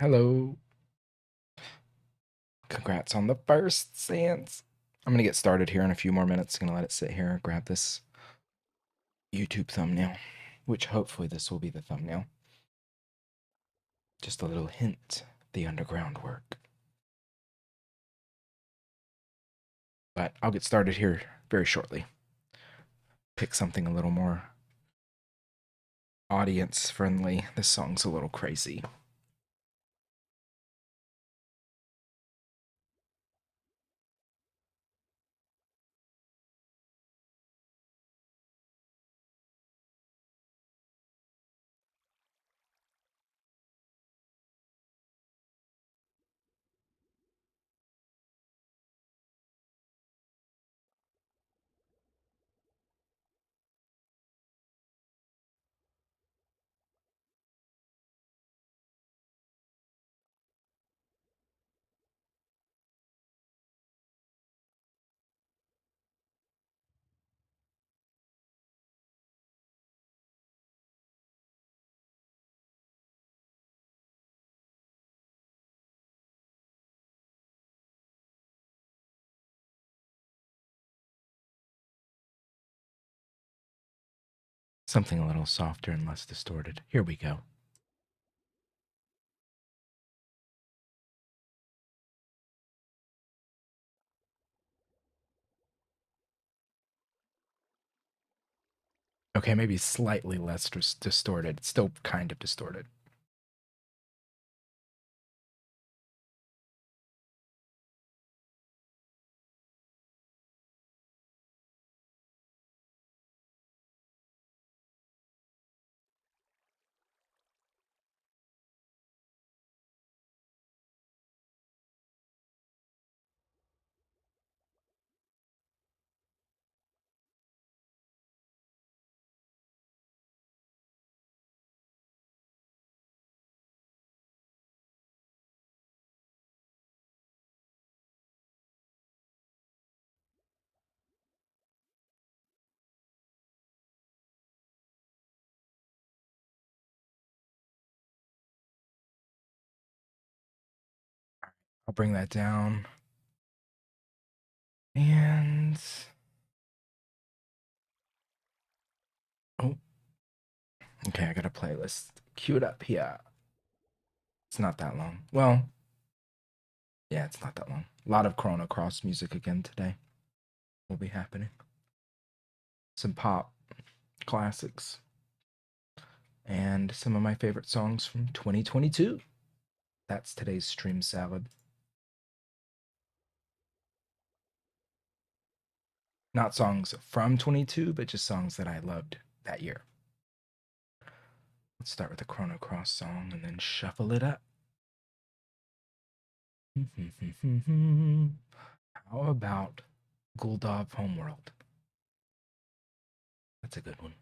Hello. Congrats on the first Sans. I'm going to get started here in a few more minutes. Going to let it sit here and grab this YouTube thumbnail, which hopefully this will be the thumbnail. Just a little hint, the underground work. But I'll get started here very shortly. Pick something a little more audience friendly. This song's a little crazy. Something a little softer and less distorted. Here we go. Okay, maybe slightly less distorted. It's still kind of distorted. I'll bring that down. And oh, okay, I got a playlist queued up here. It's not that long. Well, yeah, it's not that long. A lot of Chrono Cross music again today will be happening. Some pop classics and some of my favorite songs from 2022. That's today's stream salad. Not songs from 22, but just songs that I loved that year. Let's start with the Chrono Cross song and then shuffle it up. How about Guldov Homeworld? That's a good one.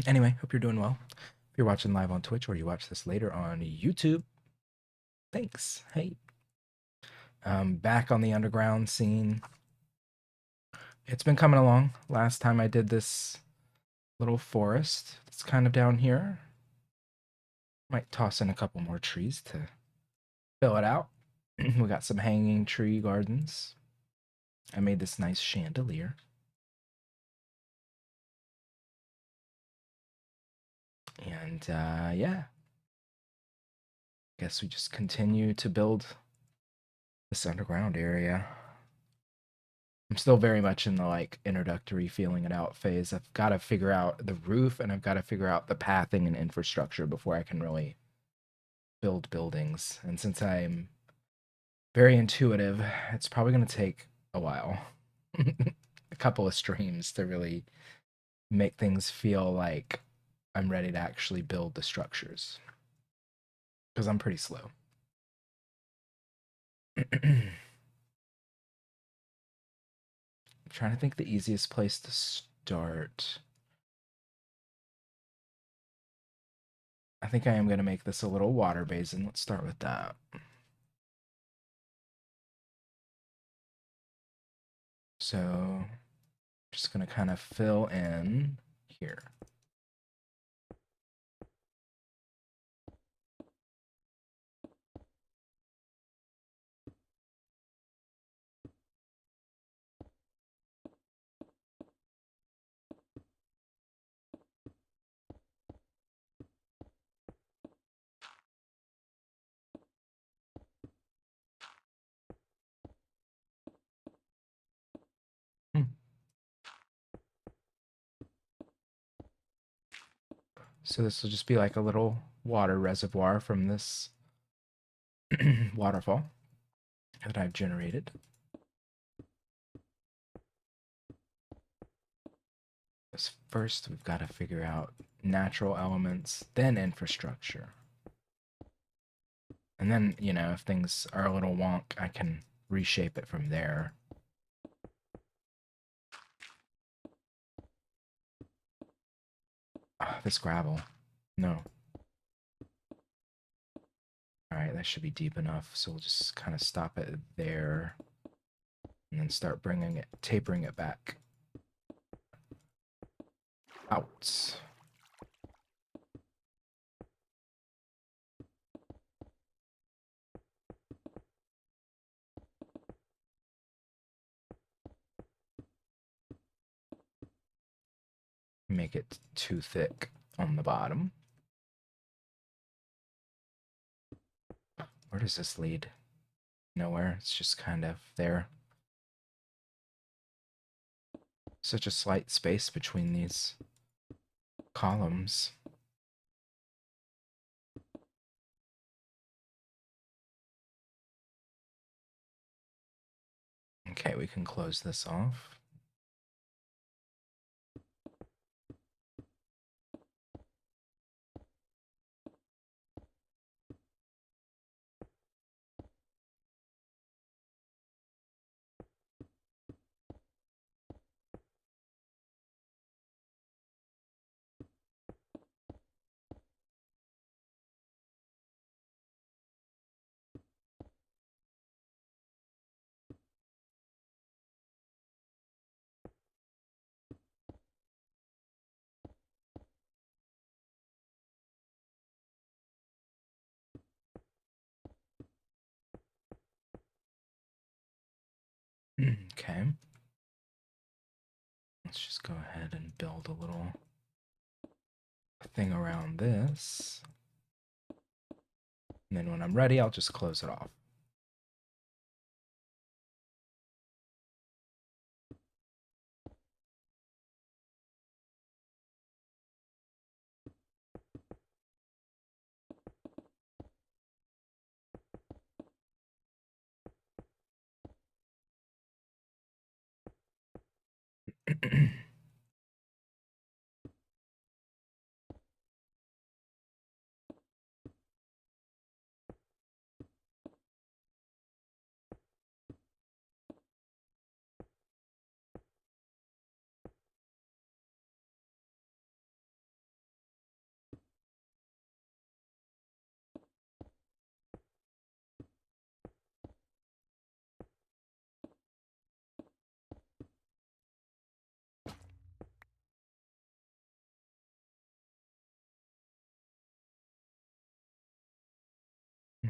Anyway, hope you're doing well. If you're watching live on Twitch or you watch this later on YouTube, thanks. Hey. Back on the underground scene. It's been coming along. Last time I did this little forest that's kind of down here. Might toss in a couple more trees to fill it out. We got some hanging tree gardens. I made this nice chandelier. And yeah, guess we just continue to build this underground area. I'm still very much in the like introductory feeling it out phase. I've got to figure out the roof and I've got to figure out the pathing and infrastructure before I can really build buildings. And since I'm very intuitive, it's probably going to take a while. A couple of streams to really make things feel like I'm ready to actually build the structures. Because I'm pretty slow. I'm trying to think the easiest place to start. I think I am going to make this a little water basin. Let's start with that. So just going to kind of fill in here. Hmm. So this will just be like a little water reservoir from this waterfall that I've generated. First, we've got to figure out natural elements, then infrastructure. And then, you know, if things are a little wonk, I can reshape it from there. This gravel. No. Alright, that should be deep enough, so we'll just kind of stop it there. And then start tapering it back. Out. Make it too thick on the bottom. Where does this lead? Nowhere. It's just kind of there. Such a slight space between these columns. Okay, we can close this off. Okay. Let's just go ahead and build a little thing around this. And then when I'm ready, I'll just close it off.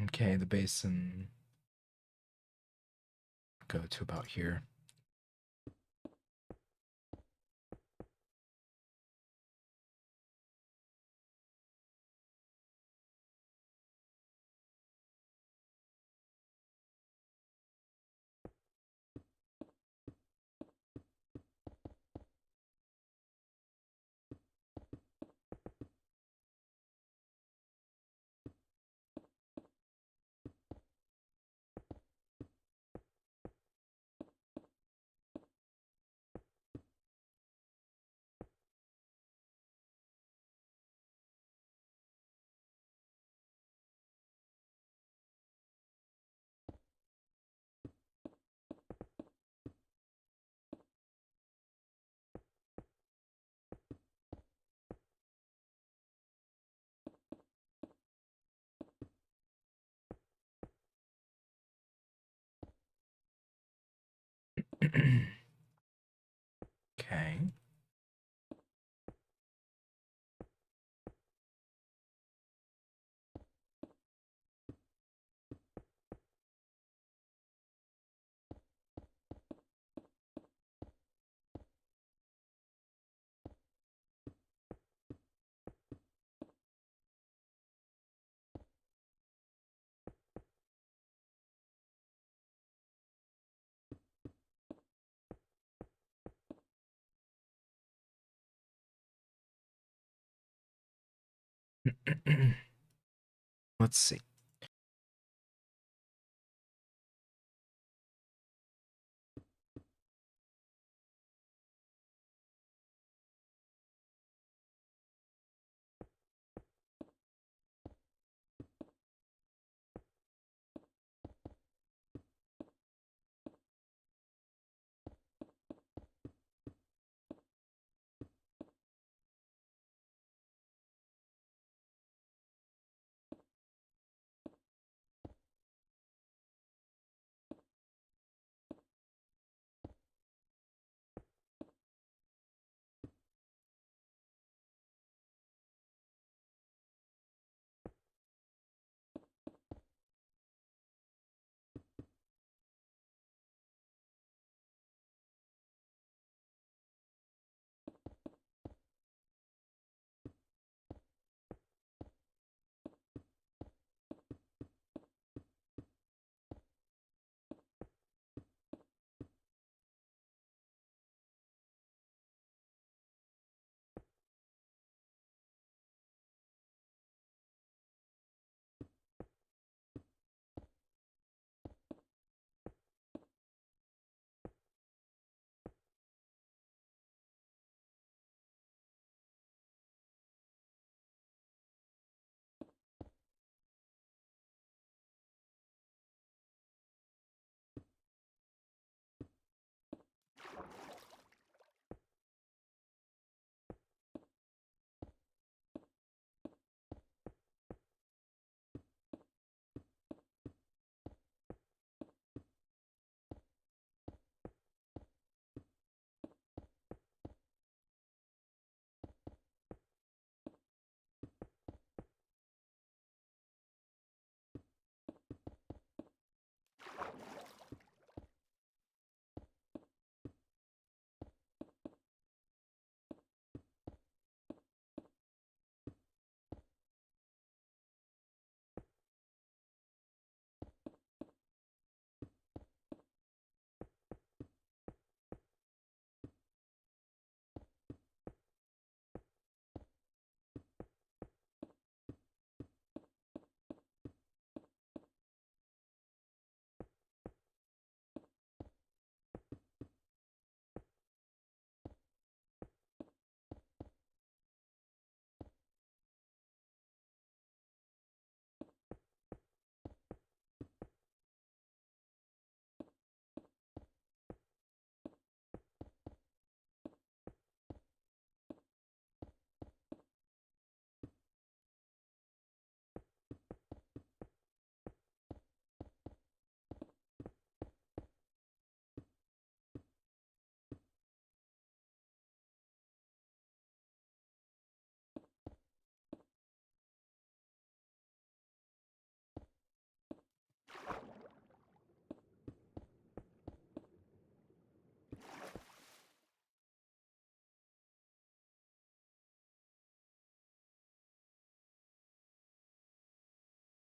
Okay, the basin go to about here. Okay. Let's see.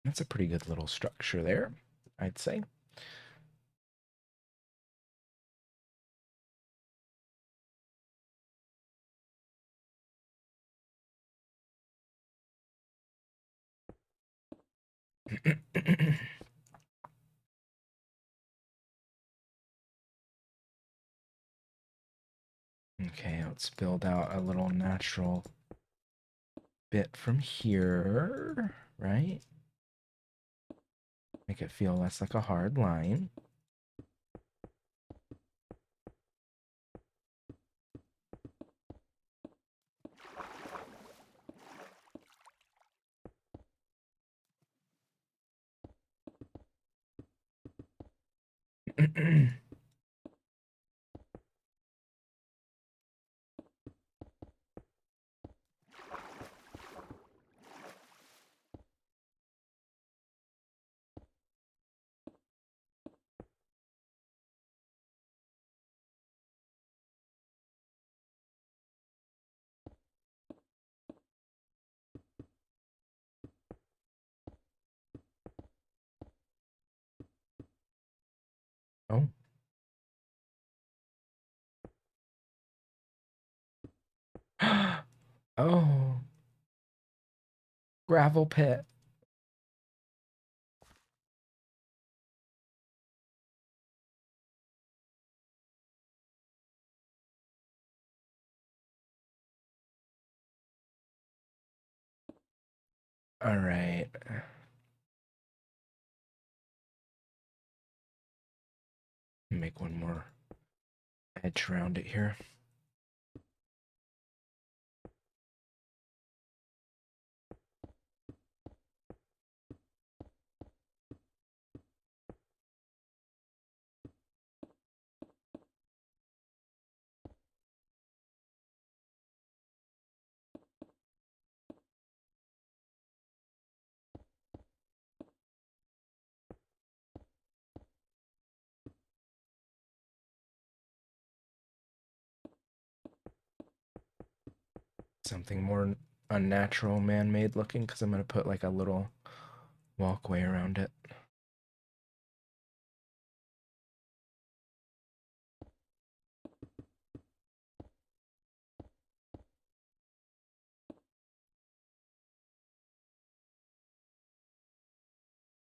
That's a pretty good little structure there, I'd say. Okay, let's build out a little natural bit from here, right? Make it feel less like a hard line. Oh, gravel pit. All right. Make one more edge around it here. Something more unnatural, man-made looking, because I'm gonna put like a little walkway around it.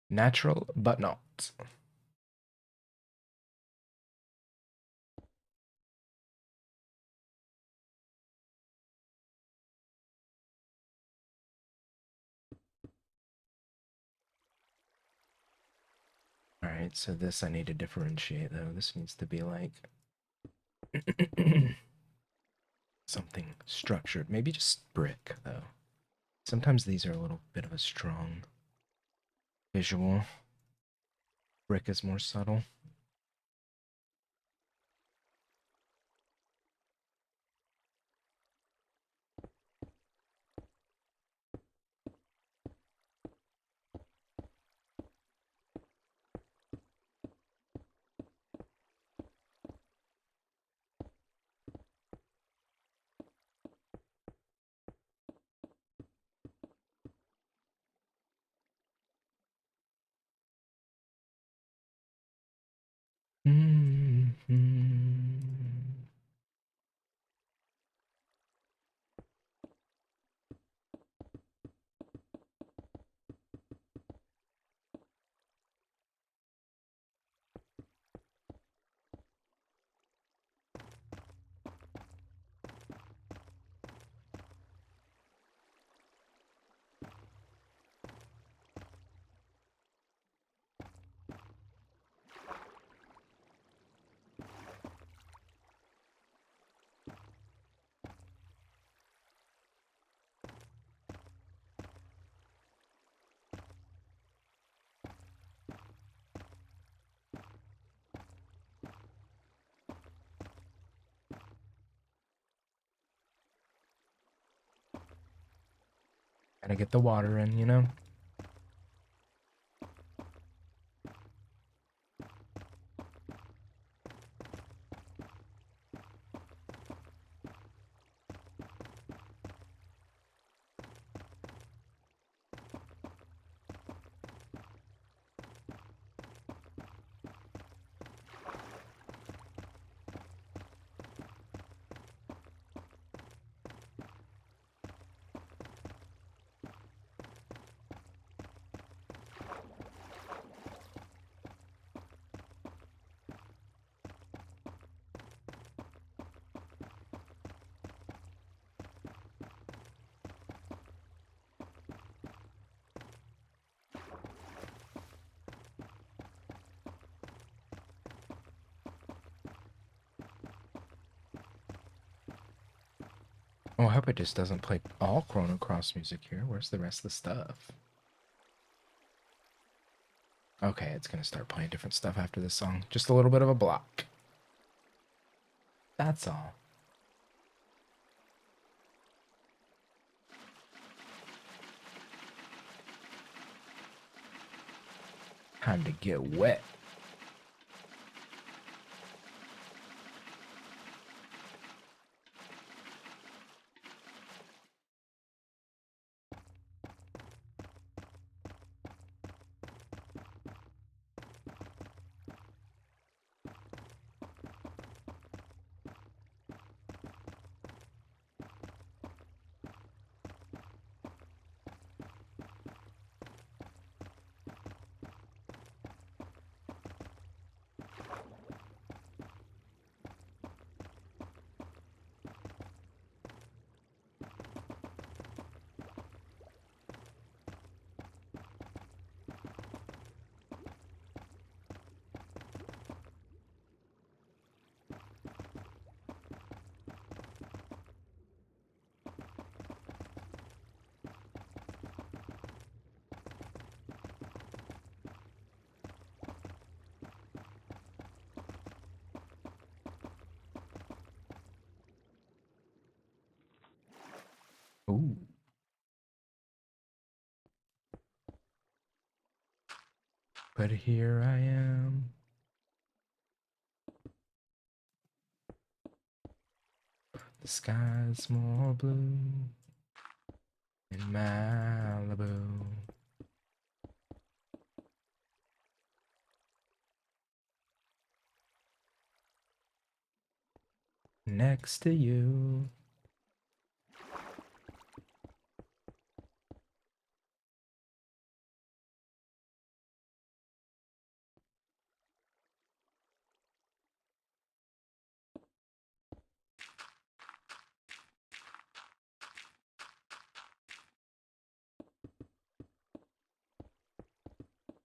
Natural, but not. All right, so this I need to differentiate though. This needs to be like something structured. Maybe just brick though. Sometimes these are a little bit of a strong visual. Brick is more subtle. Gotta get the water in, you know? Oh, I hope it just doesn't play all Chrono Cross music here. Where's the rest of the stuff? Okay, it's gonna start playing different stuff after this song. Just a little bit of a block. That's all. Time to get wet. Ooh. But here I am. The sky's more blue in Malibu. Next to you.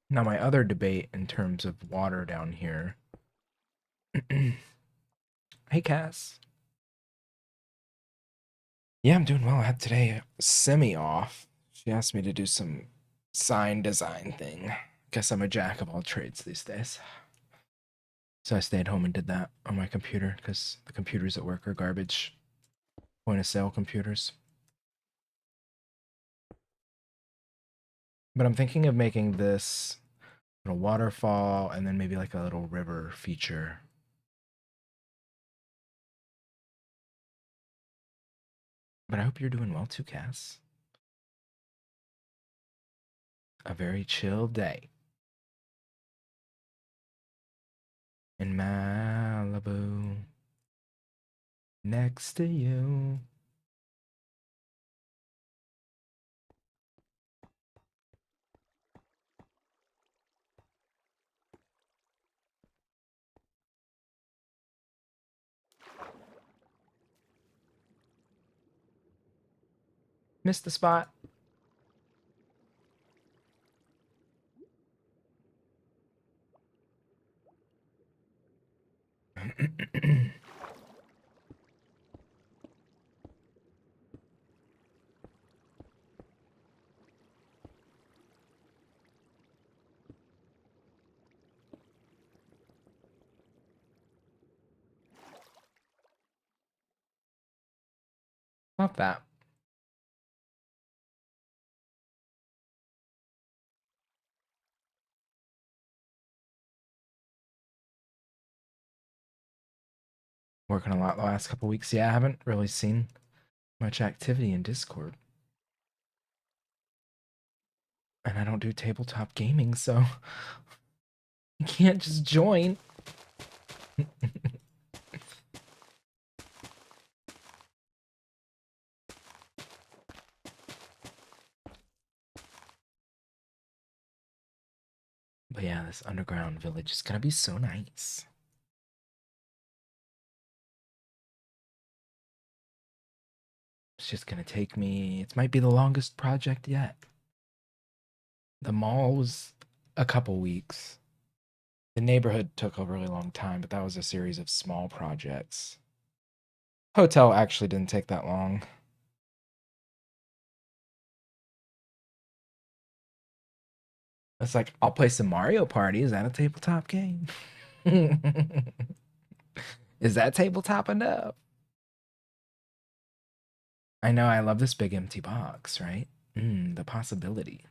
Now, my other debate in terms of water down here. Hey, Cass. Yeah, I'm doing well. I had today semi off. She asked me to do some sign design thing. Guess I'm a jack of all trades these days. So I stayed home and did that on my computer because the computers at work are garbage. Point of sale computers. But I'm thinking of making this little waterfall and then maybe like a little river feature. But I hope you're doing well too, Cass. A very chill day in Malibu next to you. Missed the spot. Not that. Working a lot the last couple weeks. Yeah, I haven't really seen much activity in Discord. And I don't do tabletop gaming, so you can't just join. But yeah, this underground village is gonna be so nice. It's just gonna take me, it might be the longest project yet. The mall was a couple weeks. The neighborhood took a really long time, but that was a series of small projects. Hotel actually didn't take that long. It's like, I'll play some Mario Party. Is that a tabletop game? Is that tabletop enough? I know, I love this big empty box, right? The possibility.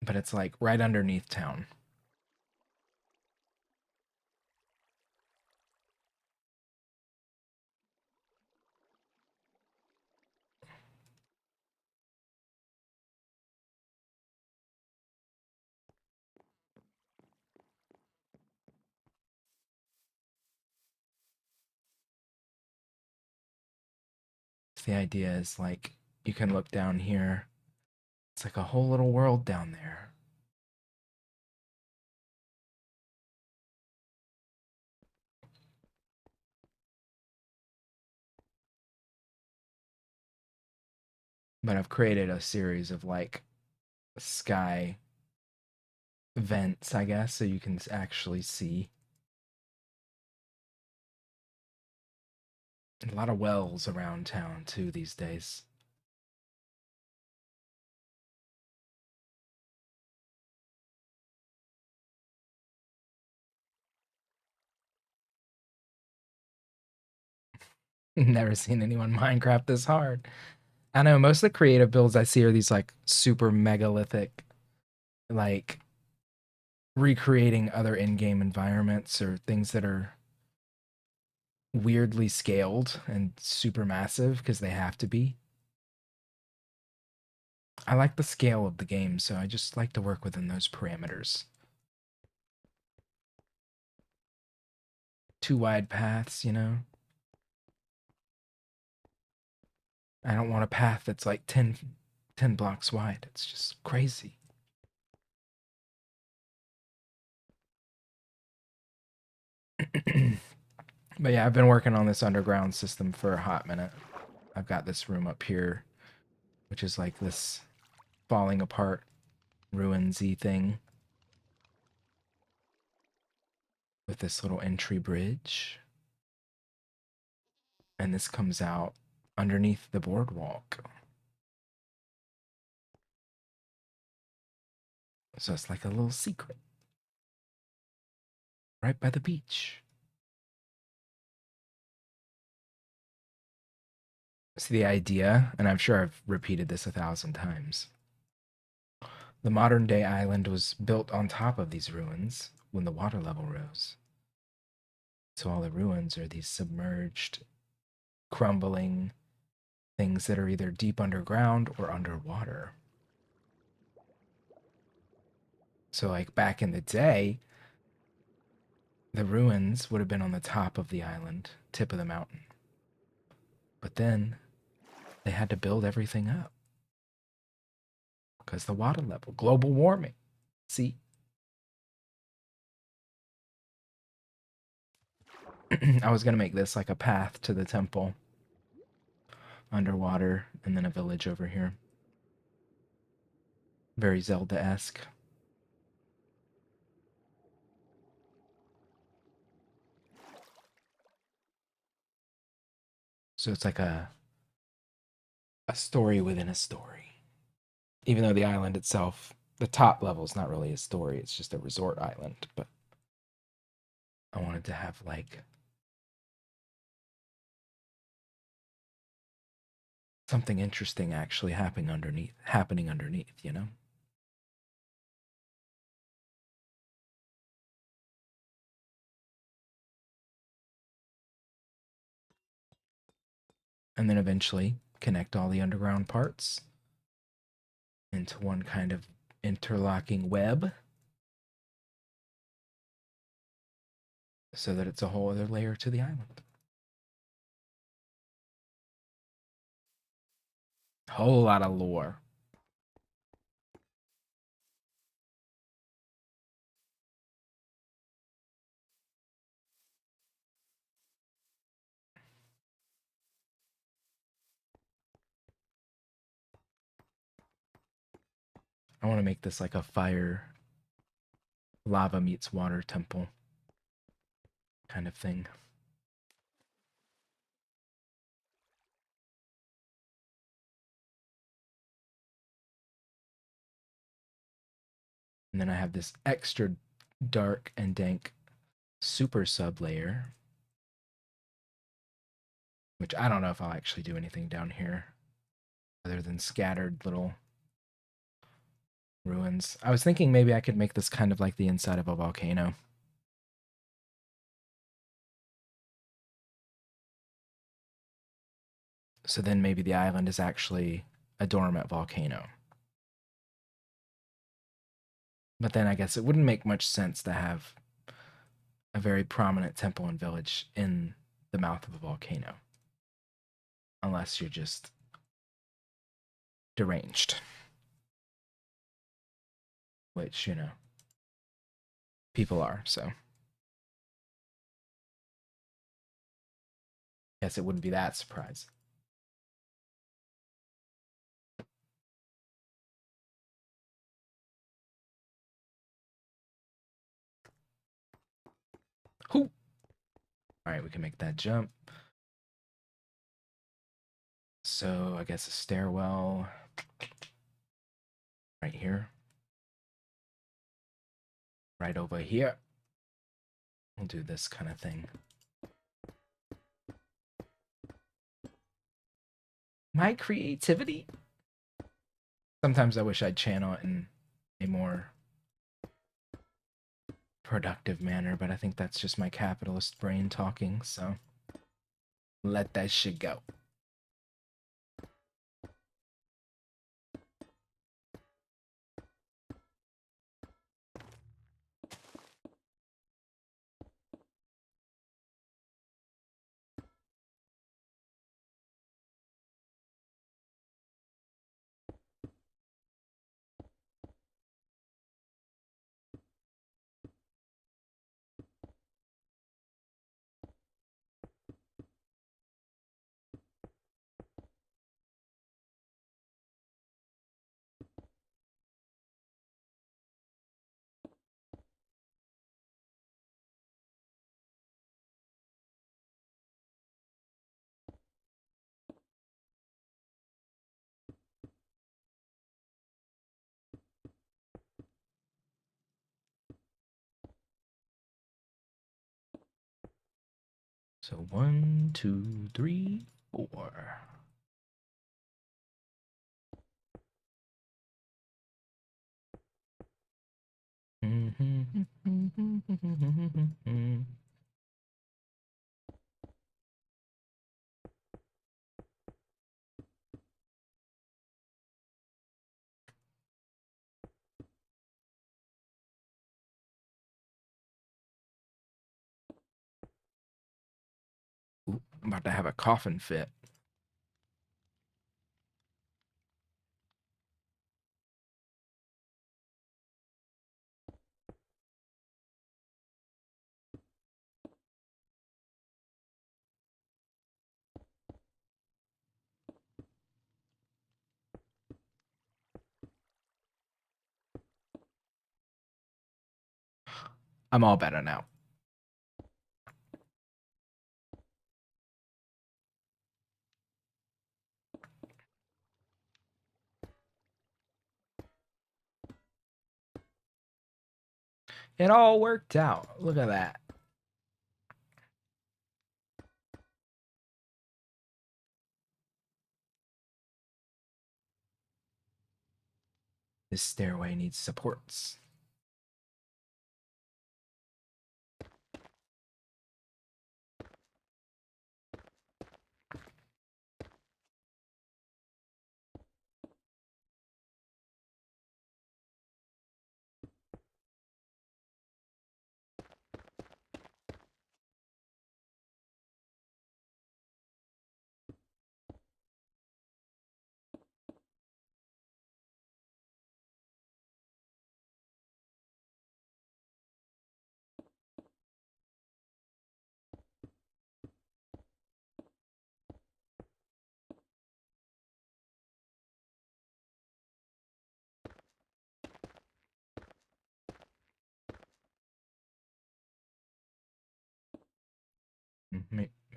But it's like right underneath town. So the idea is like you can look down here. It's like a whole little world down there. But I've created a series of like sky vents, I guess, so you can actually see. A lot of wells around town too these days. Never seen anyone Minecraft this hard. I know most of the creative builds I see are these like super megalithic, like recreating other in-game environments or things that are weirdly scaled and super massive because they have to be. I like the scale of the game, so I just like to work within those parameters. Two wide paths, you know? I don't want a path that's like 10 blocks wide. It's just crazy. But yeah, I've been working on this underground system for a hot minute. I've got this room up here, which is like this falling apart ruinsy thing with this little entry bridge. And this comes out underneath the boardwalk. So it's like a little secret right by the beach. See the idea, and I'm sure I've repeated this 1,000 times. The modern day island was built on top of these ruins when the water level rose. So all the ruins are these submerged, crumbling things that are either deep underground or underwater. So, like back in the day, the ruins would have been on the top of the island, tip of the mountain. But then they had to build everything up because the water level, global warming. See? I was going to make this like a path to the temple underwater and then a village over here. Very Zelda-esque. So it's like a story within a story. Even though the island itself, the top level is not really a story, it's just a resort island, but I wanted to have like something interesting actually happening underneath, you know? And then eventually connect all the underground parts into one kind of interlocking web so that it's a whole other layer to the island. Whole lot of lore. I want to make this like a fire, lava meets water temple kind of thing. And then I have this extra dark and dank super sub layer, which I don't know if I'll actually do anything down here other than scattered little ruins. I was thinking maybe I could make this kind of like the inside of a volcano. So then maybe the island is actually a dormant volcano. But then I guess it wouldn't make much sense to have a very prominent temple and village in the mouth of a volcano. Unless you're just deranged. Which, you know, people are, so. Guess it wouldn't be that surprising. Whoo! Alright, we can make that jump. So I guess a stairwell right here. Right over here. We'll do this kind of thing. My creativity? Sometimes I wish I'd channel it in a more productive manner, but I think that's just my capitalist brain talking, so let that shit go. So 1, 2, 3, 4. Ooh, I'm about to have a coffin fit. I'm all better now. It all worked out. Look at that. This stairway needs supports.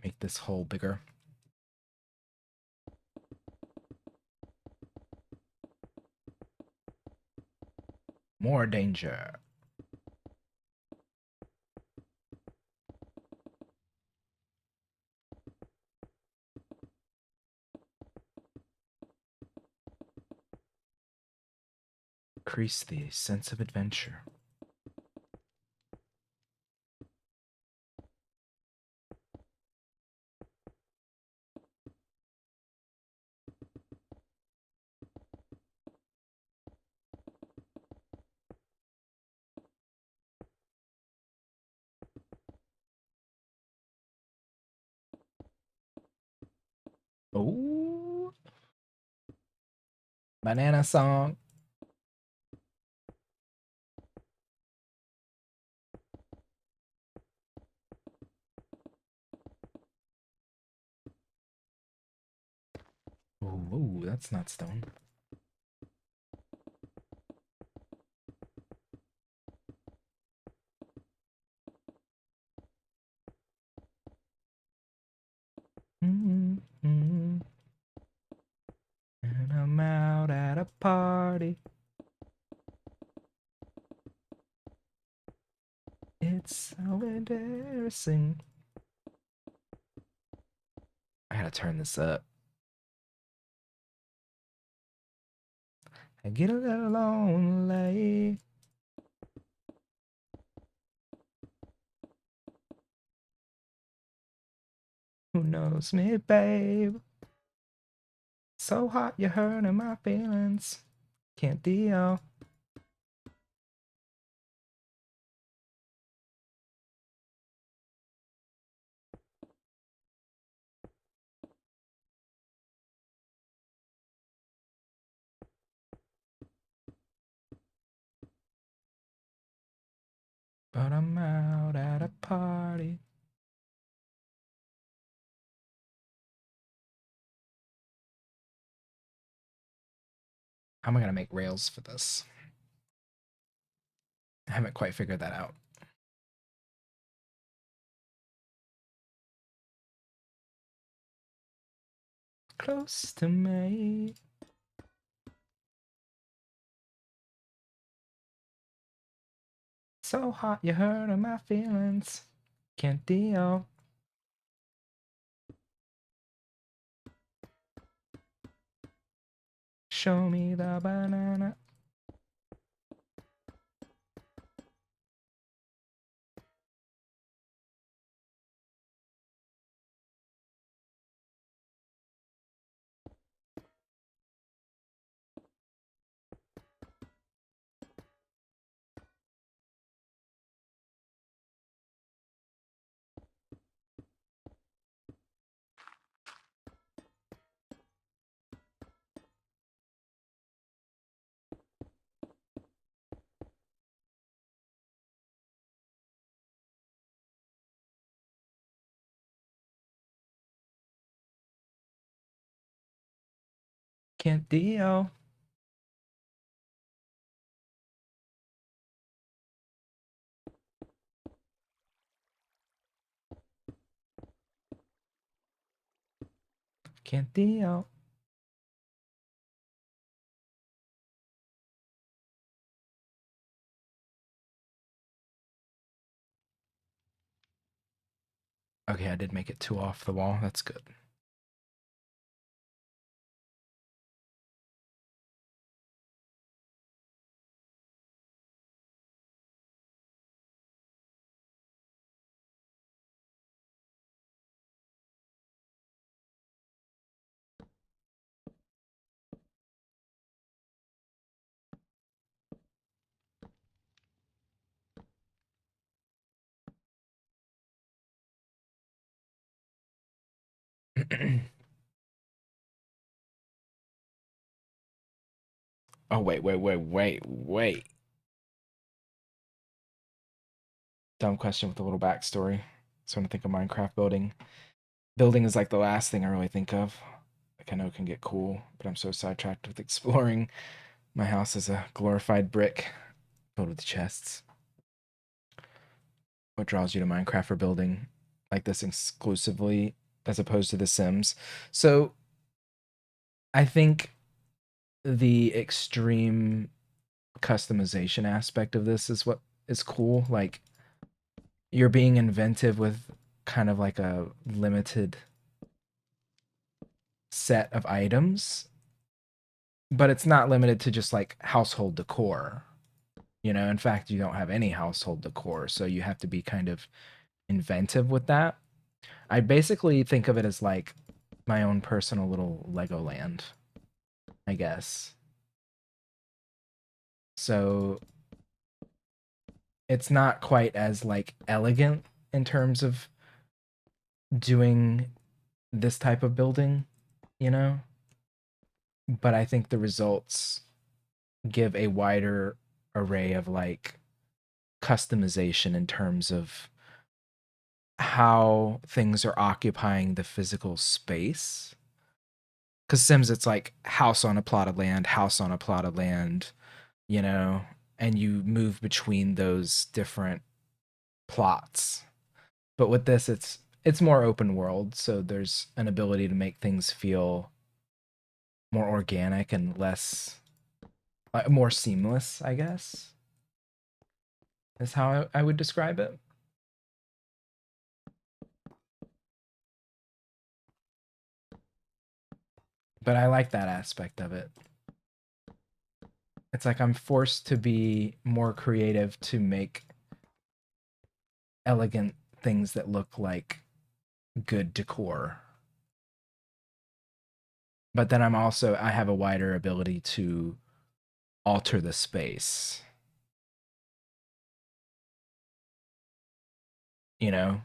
Make this hole bigger. More danger. Increase the sense of adventure. Oh, banana song. Oh, that's not stone. And I'm out at a party. It's so embarrassing. I gotta turn this up. I get a little lonely. Who knows me, babe? So hot, you're hurting my feelings. Can't deal. But I'm out at a party. How am I gonna make rails for this? I haven't quite figured that out. Close to me. So hot, you're hurting my feelings. Can't deal. Show me the banana. Can't deal. Can't deal. Okay, I did make it 2 off the wall. That's good. Oh, wait. Dumb question with a little backstory. So when I think of Minecraft building, building is like the last thing I really think of. Like I know it can get cool, but I'm so sidetracked with exploring. My house is a glorified brick filled with chests. What draws you to Minecraft for building like this exclusively as opposed to The Sims? So I think the extreme customization aspect of this is what is cool. Like you're being inventive with kind of like a limited set of items, but it's not limited to just like household decor. You know, in fact, you don't have any household decor, so you have to be kind of inventive with that. I basically think of it as like my own personal little Legoland, I guess. So it's not quite as like elegant in terms of doing this type of building, you know? But I think the results give a wider array of like customization in terms of how things are occupying the physical space. Because Sims, it's like house on a plot of land, house on a plot of land, you know, and you move between those different plots. But with this, it's more open world, so there's an ability to make things feel more organic and less more seamless, I guess. Is how I would describe it. But I like that aspect of it. It's like I'm forced to be more creative to make elegant things that look like good decor. But then I have a wider ability to alter the space. You know?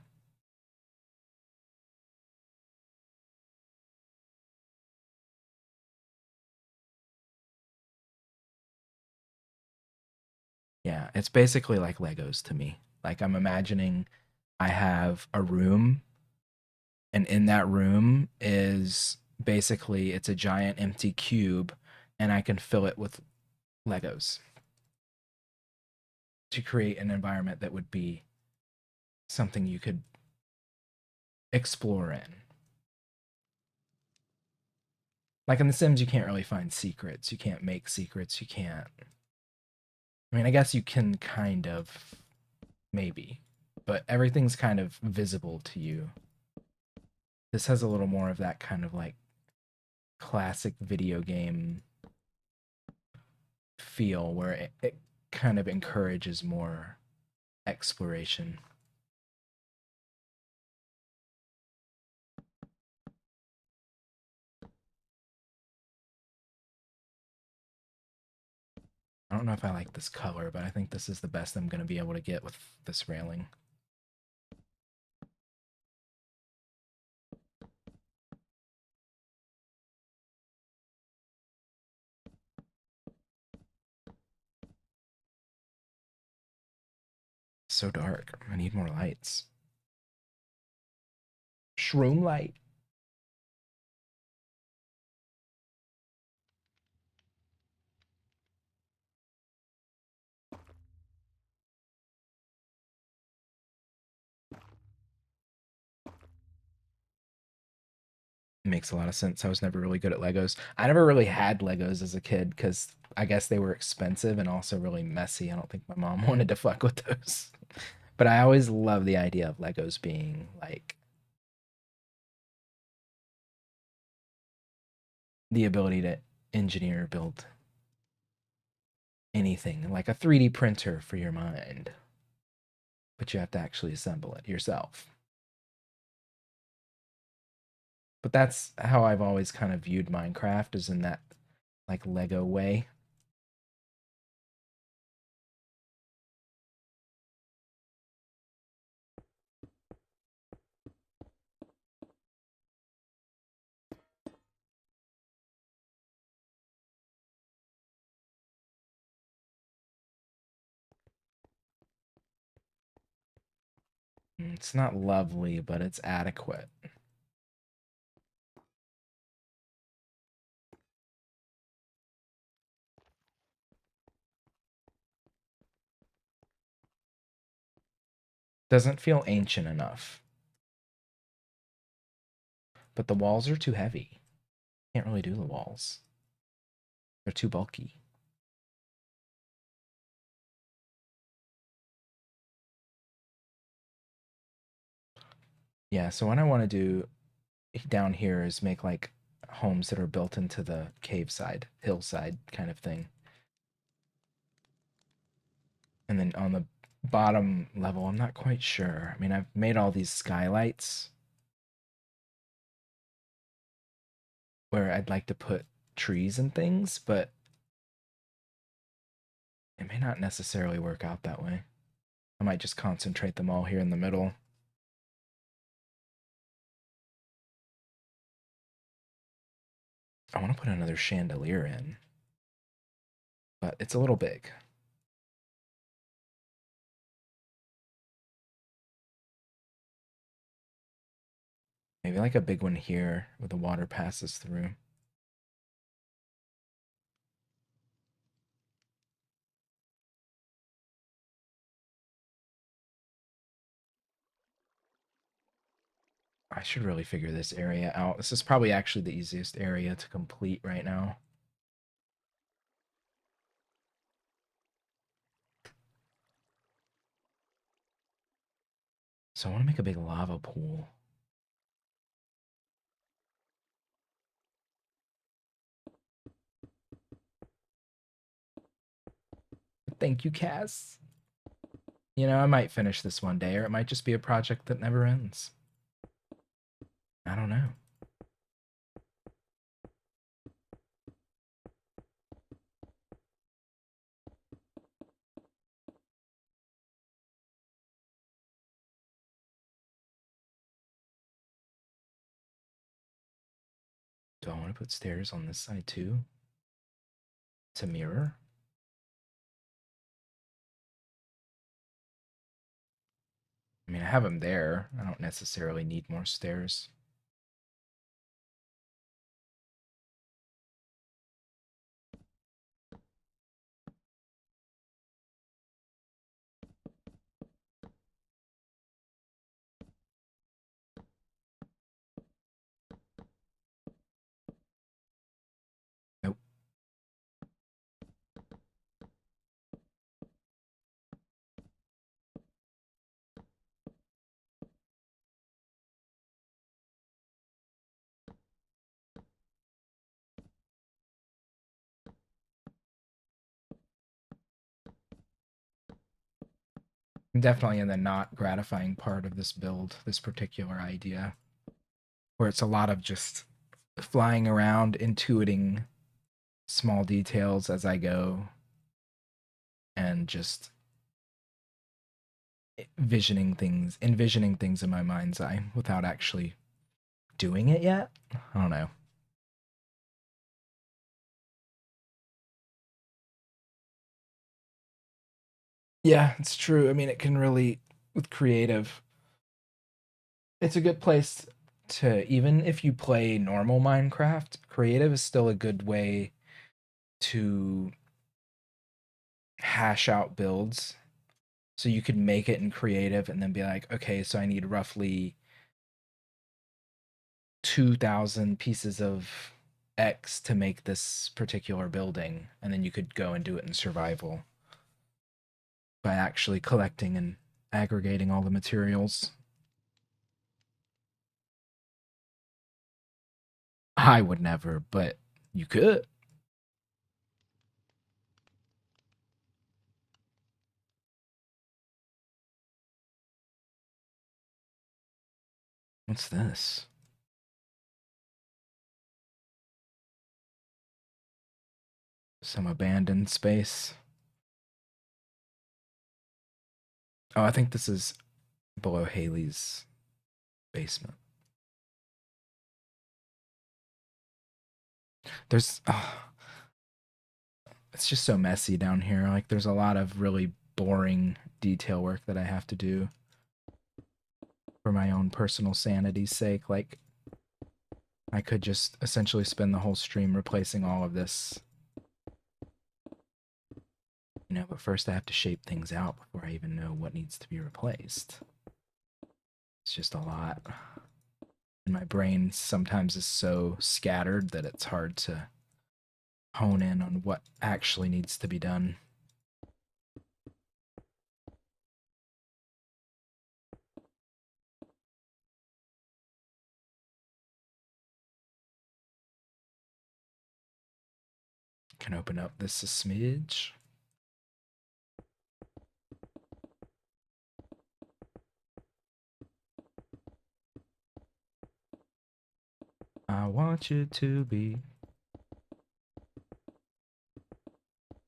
Yeah, it's basically like Legos to me. Like I'm imagining I have a room, and in that room is basically it's a giant empty cube, and I can fill it with Legos to create an environment that would be something you could explore in. Like in The Sims, you can't really find secrets. You can't make secrets. You can't. I mean, I guess you can kind of, maybe, but everything's kind of visible to you. This has a little more of that kind of like classic video game feel where it kind of encourages more exploration. I don't know if I like this color, but I think this is the best I'm going to be able to get with this railing. It's so dark. I need more lights. Shroom light. Makes a lot of sense. I was never really good at Legos. I never really had Legos as a kid because I guess they were expensive and also really messy. I don't think my mom wanted to fuck with those. But I always love the idea of Legos being like the ability to engineer, build anything, like a 3D printer for your mind. But you have to actually assemble it yourself. But that's how I've always kind of viewed Minecraft, is in that like Lego way. It's not lovely, but it's adequate. Doesn't feel ancient enough. But the walls are too heavy. Can't really do the walls. They're too bulky. Yeah, so what I want to do down here is make like homes that are built into the cave side, hillside kind of thing. And then on the bottom level, I'm not quite sure. I mean, I've made all these skylights where I'd like to put trees and things, but it may not necessarily work out that way. I might just concentrate them all here in the middle. I want to put another chandelier in, but it's a little big. Maybe like a big one here where the water passes through. I should really figure this area out. This is probably actually the easiest area to complete right now. So I want to make a big lava pool. Thank you, Cass. You know, I might finish this one day, or it might just be a project that never ends. I don't know. Do I want to put stairs on this side too? To mirror? I mean, I have them there. I don't necessarily need more stairs. Nope. I'm definitely in the not gratifying part of this build, this particular idea, where it's a lot of just flying around, intuiting small details as I go, and just envisioning things in my mind's eye without actually doing it yet. I don't know. Yeah, it's true. I mean, it can really, with creative, it's a good place to, even if you play normal Minecraft, creative is still a good way to hash out builds. So you could make it in creative and then be like, okay, so I need roughly 2,000 pieces of X to make this particular building. And then you could go and do it in survival by actually collecting and aggregating all the materials. I would never, but you could. What's this? Some abandoned space. Oh, I think this is below Haley's basement. There's, it's just so messy down here. Like, there's a lot of really boring detail work that I have to do for my own personal sanity's sake. Like, I could just essentially spend the whole stream replacing all of this. You know, but first I have to shape things out before I even know what needs to be replaced. It's just a lot. And my brain sometimes is so scattered that it's hard to hone in on what actually needs to be done. Can open up this a smidge. I want you to be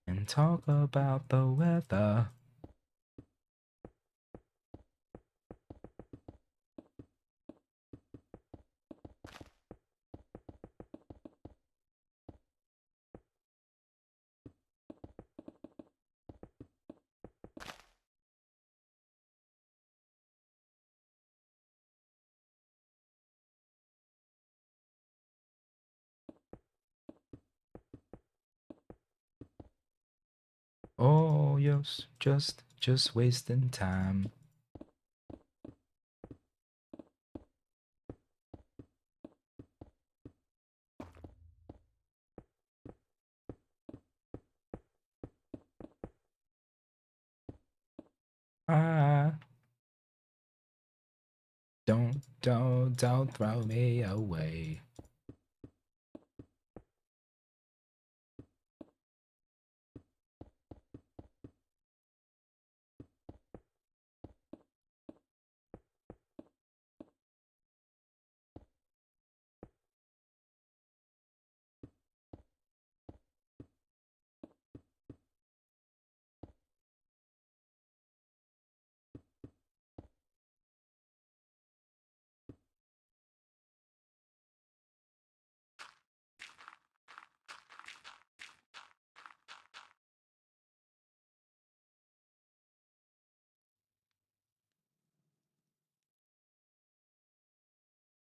and talk about the weather. Oh, yes, just wasting time. Ah, don't throw me away.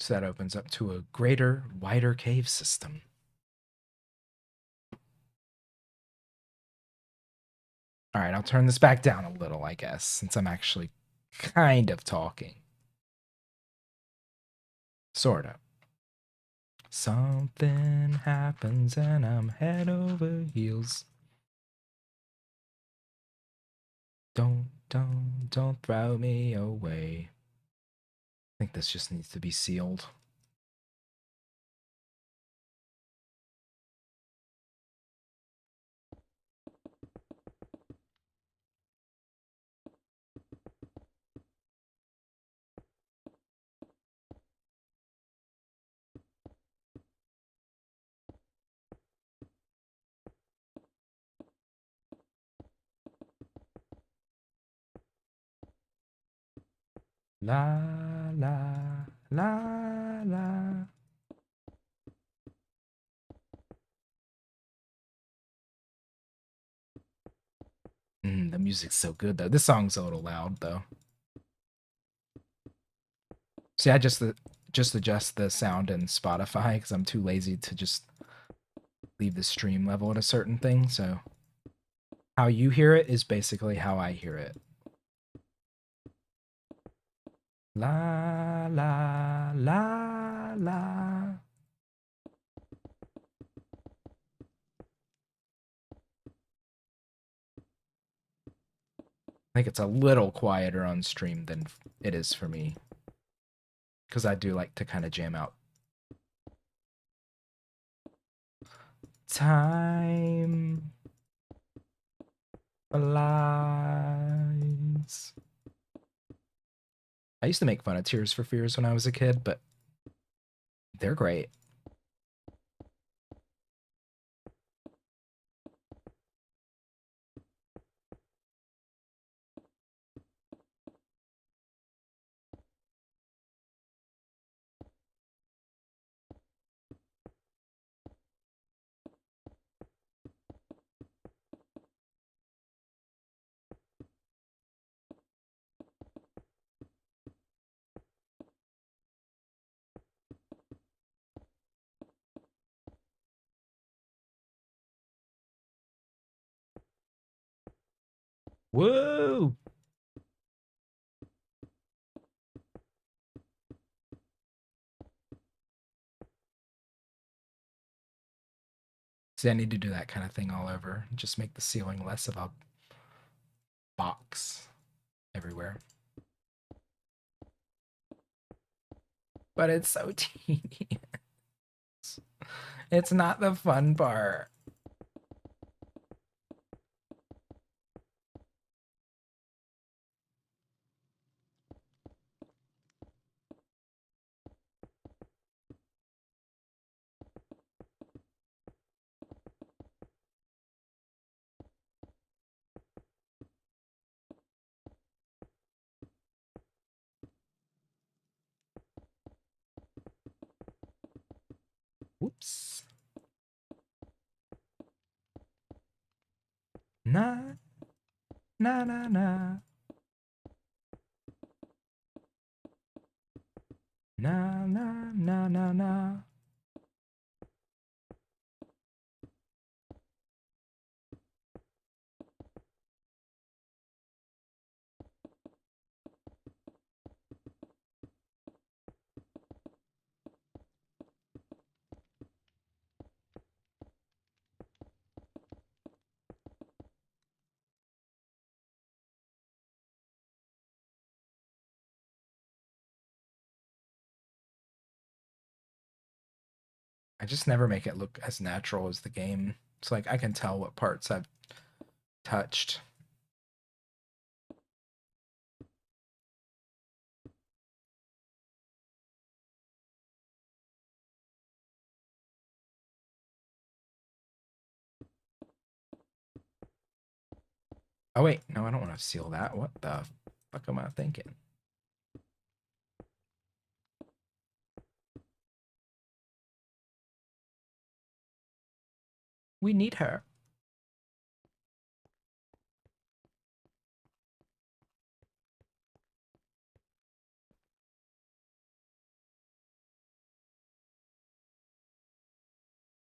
So that opens up to a greater, wider cave system. All right, I'll turn this back down a little, I guess, since I'm actually kind of talking. Sort of. Something happens and I'm head over heels. Don't throw me away. I think this just needs to be sealed. La la la la. The music's so good though. This song's a little loud though. See, I just adjust the sound in Spotify because I'm too lazy to just leave the stream level at a certain thing. So how you hear it is basically how I hear it. La la la la. I think it's a little quieter on stream than it is for me because I do like to kind of jam out. Time flies. I used to make fun of Tears for Fears when I was a kid, but they're great. Whoa! See, I need to do that kind of thing all over. Just make the ceiling less of a box everywhere. But it's so teeny. It's not the fun part. Whoops. Na na na na. Na na na na na. I just never make it look as natural as the game. It's like I can tell what parts I've touched. Oh wait, no, I don't want to seal that. What the fuck am I thinking? We need her.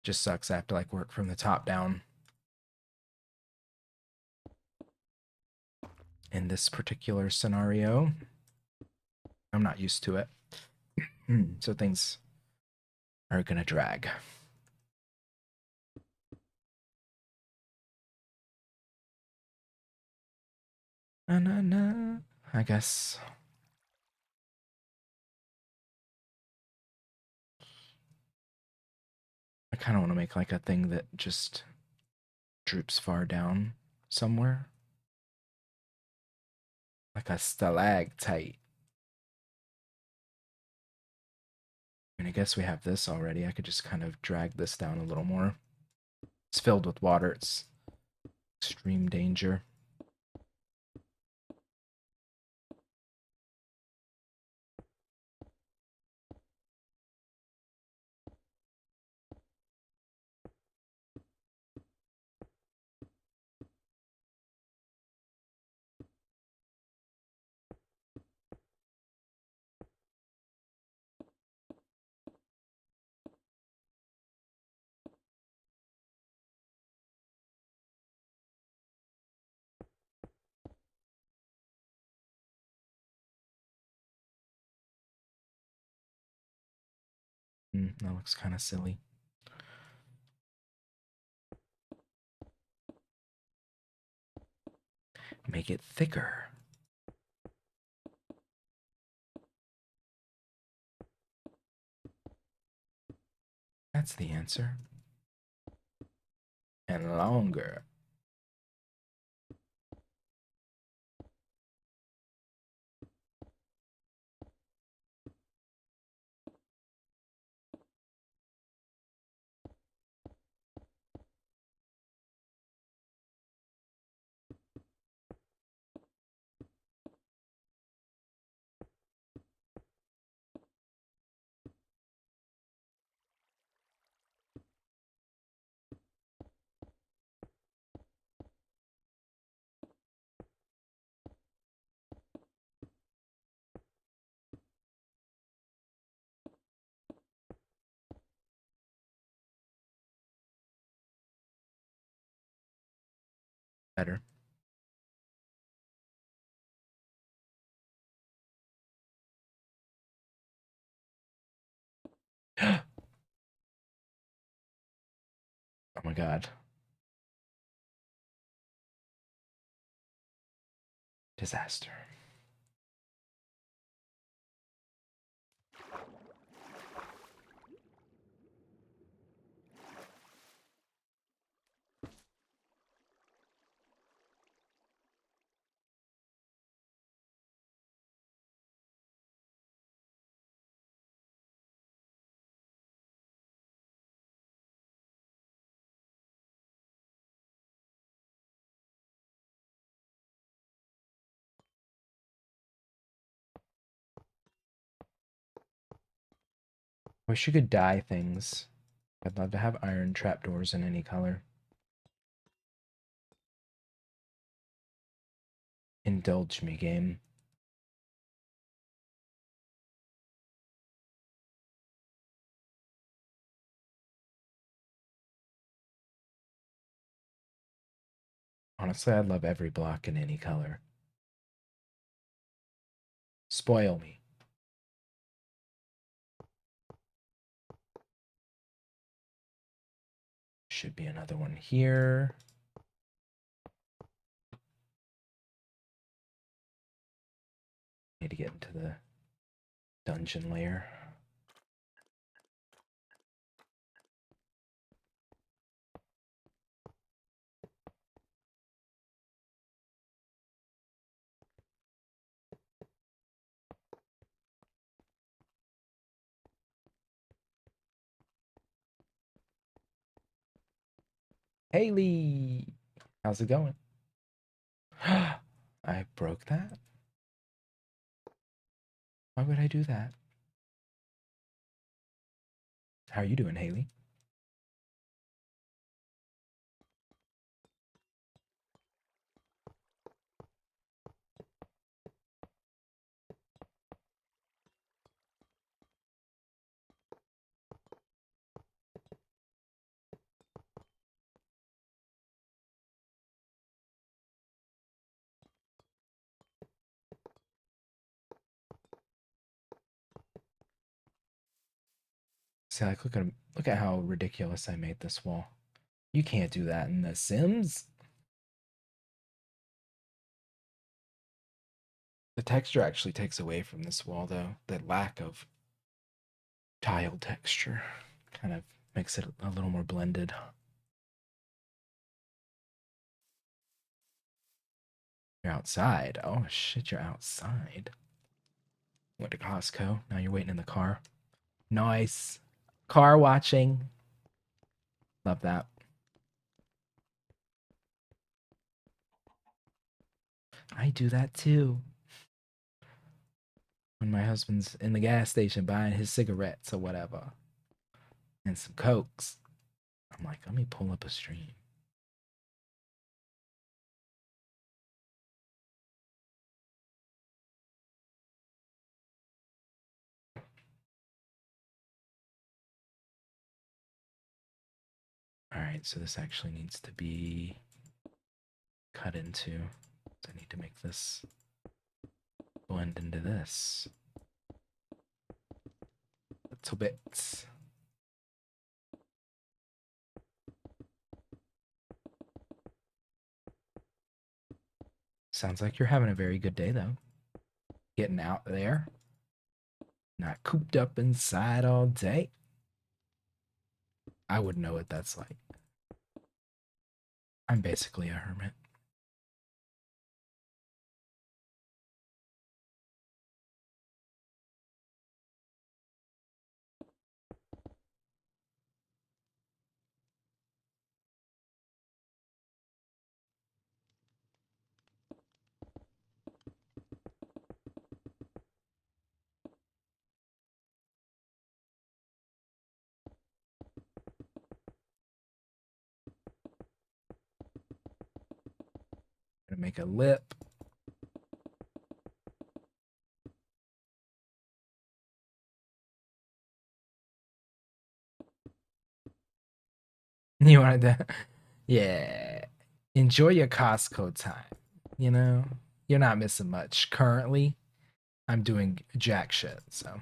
Just sucks. I have to like work from the top down in this particular scenario. I'm not used to it. So things are gonna drag. I guess. I kind of want to make like a thing that just droops far down somewhere. Like a stalactite. And I guess we have this already. I could just kind of drag this down a little more. It's filled with water. It's extreme danger. That looks kind of silly. Make it thicker. That's the answer. And longer. Better. Oh my god. Disaster. Wish you could dye things. I'd love to have iron trapdoors in any color. Indulge me, game. Honestly, I'd love every block in any color. Spoil me. Should be another one here. Need to get into the dungeon layer. Haley! How's it going? I broke that? Why would I do that? How are you doing, Haley? See, like, look at how ridiculous I made this wall. You can't do that in The Sims. The texture actually takes away from this wall, though. The lack of tile texture kind of makes it a little more blended. You're outside. Oh shit, you're outside. Went to Costco. Now you're waiting in the car. Nice. Car watching. Love that. I do that too. When my husband's in the gas station buying his cigarettes or whatever and some cokes, I'm like, let me pull up a stream. All right, so this actually needs to be cut into. So I need to make this blend into this. Little bits. Sounds like you're having a very good day, though. Getting out there. Not cooped up inside all day. I wouldn't know what that's like. I'm basically a hermit. Gonna make a lip. You wanted to, yeah. Enjoy your Costco time. You know, you're not missing much. Currently, I'm doing jack shit. So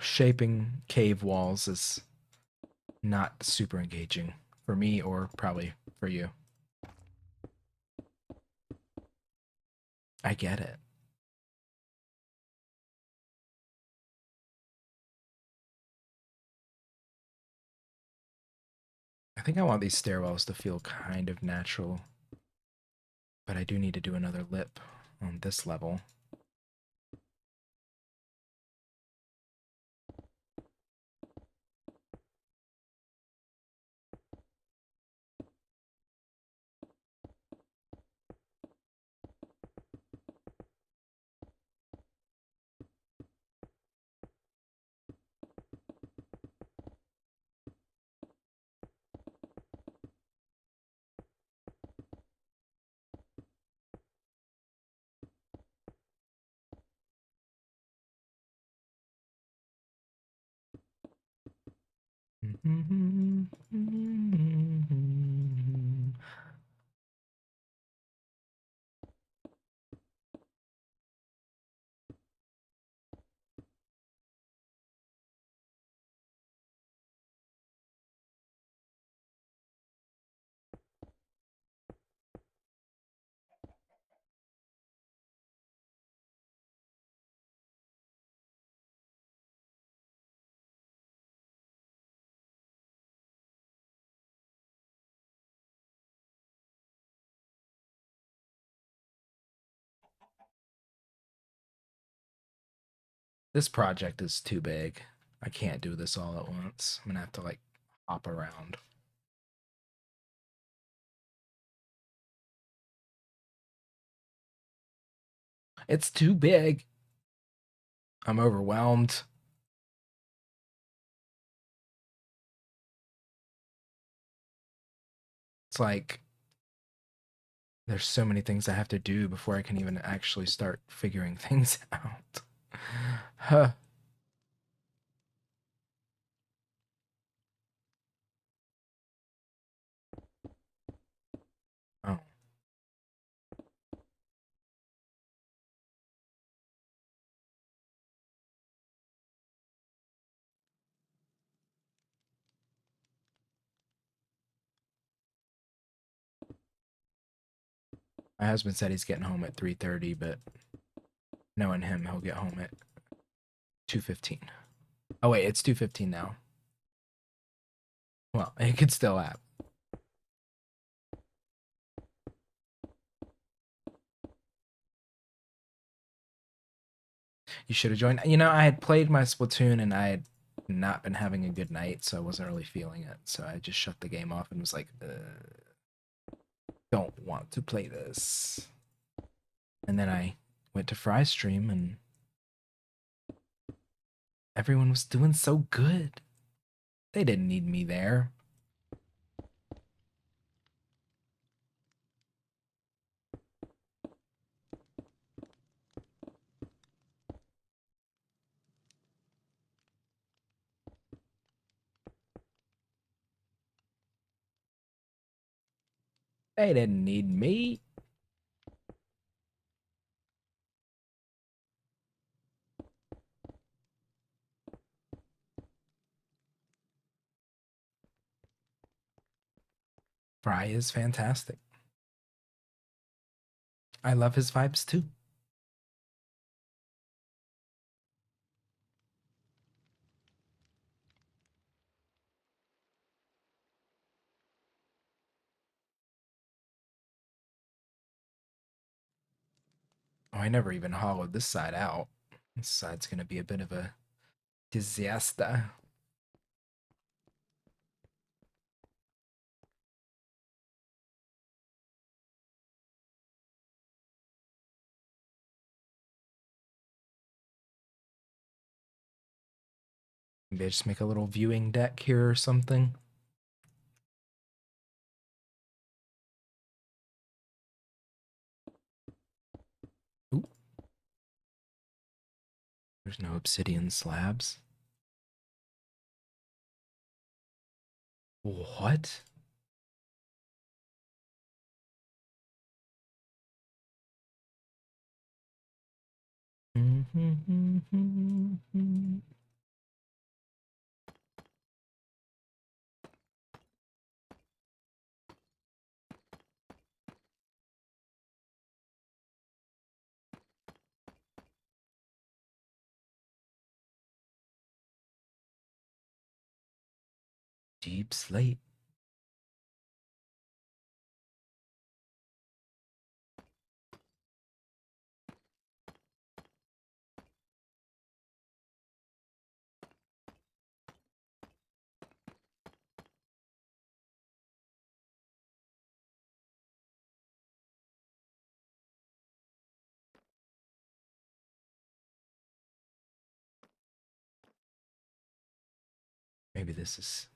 shaping cave walls is not super engaging for me or probably for you. I get it. I think I want these stairwells to feel kind of natural, but I do need to do another lip on this level. This project is too big. I can't do this all at once. I'm gonna have to like hop around. It's too big. I'm overwhelmed. It's like there's so many things I have to do before I can even actually start figuring things out. Huh. Oh. My husband said he's getting home at 3:30, but knowing him, he'll get home at 2:15. Oh wait, it's 2:15 now. Well, it could still happen. You should have joined. You know, I had played my Splatoon and I had not been having a good night, so I wasn't really feeling it. So I just shut the game off and was like, don't want to play this. And then I went to Fry stream and everyone was doing so good. They didn't need me there. They didn't need me. Fry is fantastic. I love his vibes too. Oh, I never even hollowed this side out. This side's gonna be a bit of a disaster. Maybe I just make a little viewing deck here or something. Ooh. There's no obsidian slabs. What? Deep slate. Maybe this is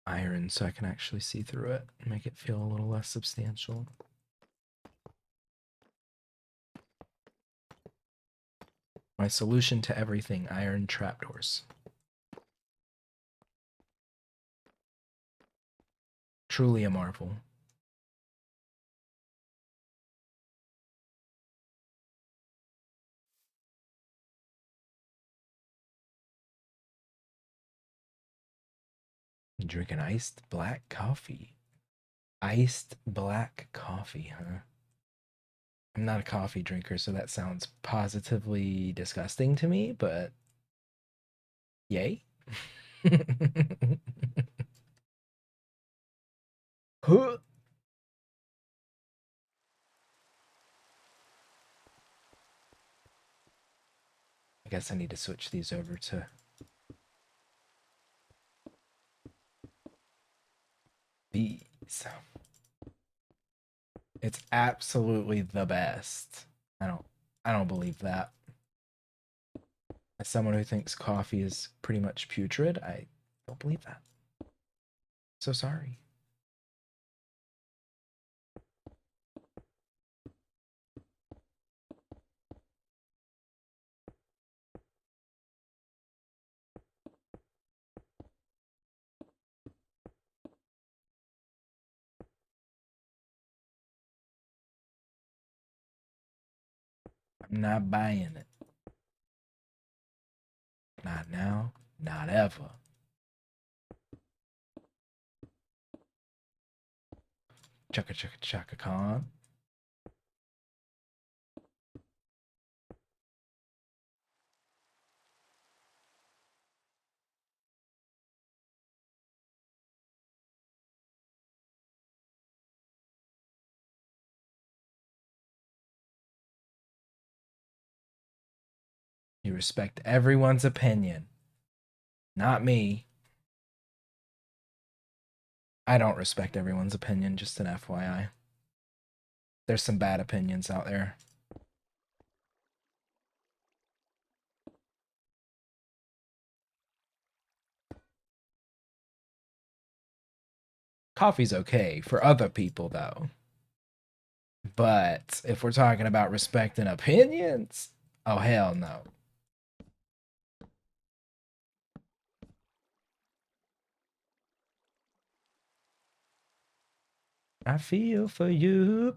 iron so I can actually see through it and make it feel a little less substantial. My solution to everything, iron trapdoors. Truly a marvel. Drinking iced black coffee. Iced black coffee, huh? I'm not a coffee drinker, so that sounds positively disgusting to me, but yay. Huh. I guess I need to switch these over to these. It's absolutely the best. I don't believe that. As someone who thinks coffee is pretty much putrid, I don't believe that. So sorry. I'm not buying it. Not now, not ever. Chaka chaka chaka Khan. You respect everyone's opinion. Not me. I don't respect everyone's opinion, just an FYI. There's some bad opinions out there. Coffee's okay for other people, though. But if we're talking about respecting opinions, oh, hell no. I feel for you.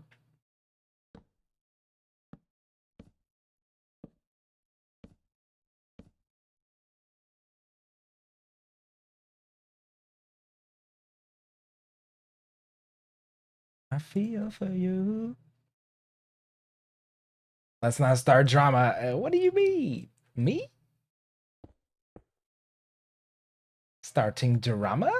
I feel for you. Let's not start drama. What do you mean? Me? Starting drama?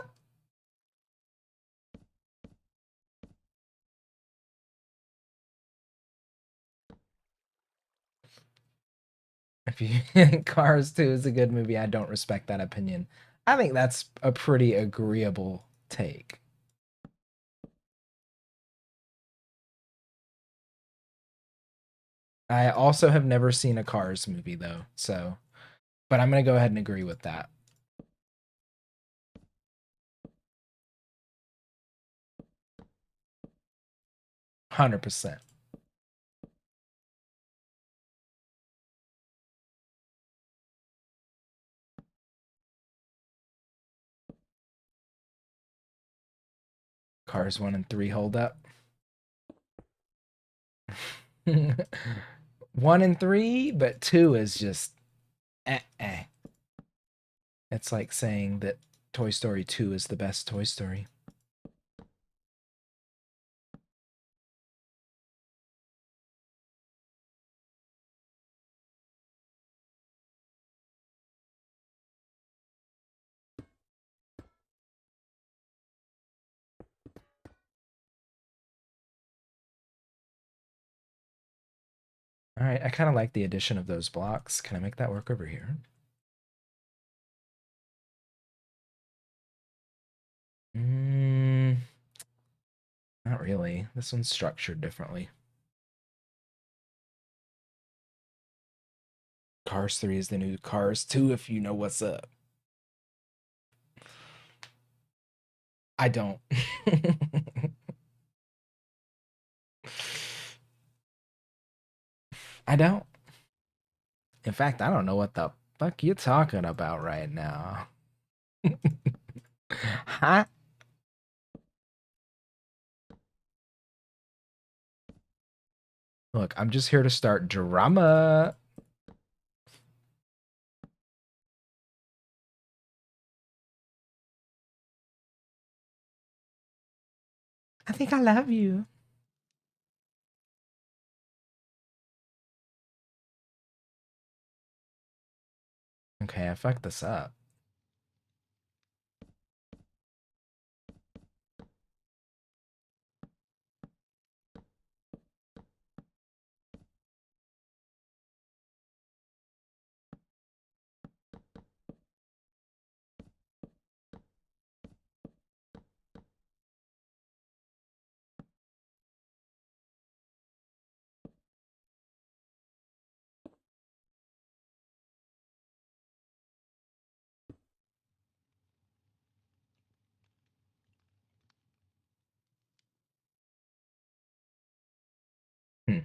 If you Cars 2 is a good movie, I don't respect that opinion. I think that's a pretty agreeable take. I also have never seen a Cars movie though, so but I'm gonna go ahead and agree with that. 100%. Cars 1 and 3 hold up. 1 and 3, but 2 is just eh. It's like saying that Toy Story 2 is the best Toy Story. All right, I kind of like the addition of those blocks. Can I make that work over here? Mm, not really. This one's structured differently. Cars 3 is the new Cars 2 if you know what's up. I don't. I don't. In fact, I don't know what the fuck you're talking about right now. Huh? Look, I'm just here to start drama. I think I love you. Okay, I fucked this up. Hmm.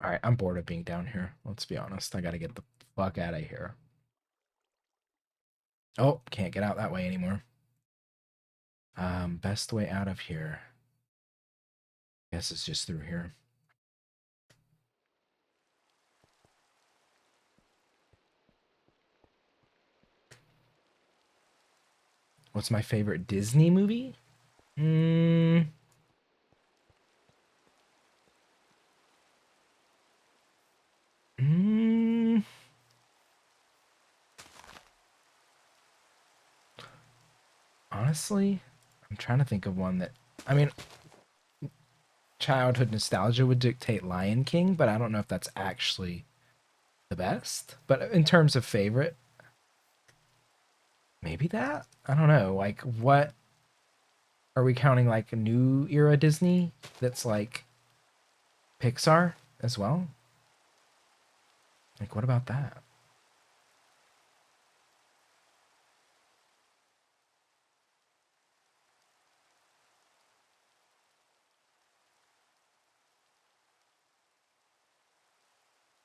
All right, I'm bored of being down here. Let's be honest. I gotta get the fuck out of here. Oh, can't get out that way anymore. Best way out of here. Guess it's just through here. What's my favorite Disney movie? Mm, mm, honestly, I'm trying to think of one that. I mean, childhood nostalgia would dictate Lion King, but I don't know if that's actually the best. But in terms of favorite, maybe that? I don't know. Like, what are we counting, like a new era Disney that's like Pixar as well? Like, what about that?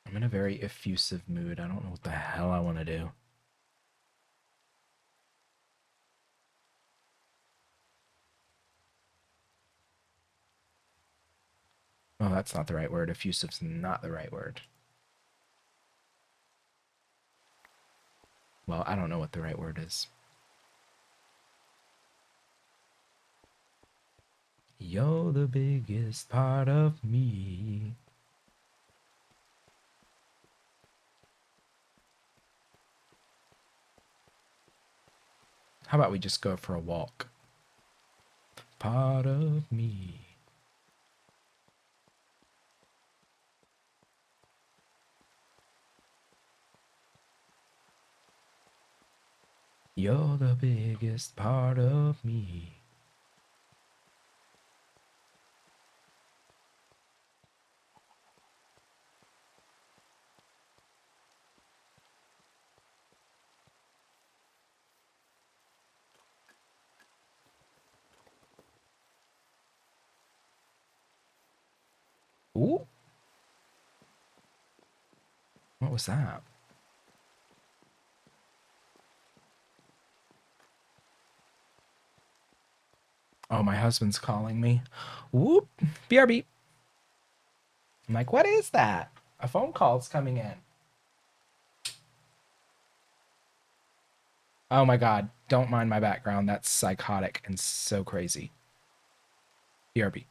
I'm in a very effusive mood. I don't know what the hell I want to do. Oh, that's not the right word. Effusive's not the right word. Well, I don't know what the right word is. You're the biggest part of me. How about we just go for a walk? Part of me. You're the biggest part of me. Ooh, what was that? Oh, my husband's calling me. Whoop, BRB. I'm like, what is that? A phone call's coming in. Oh my god, don't mind my background. That's psychotic and so crazy. BRB.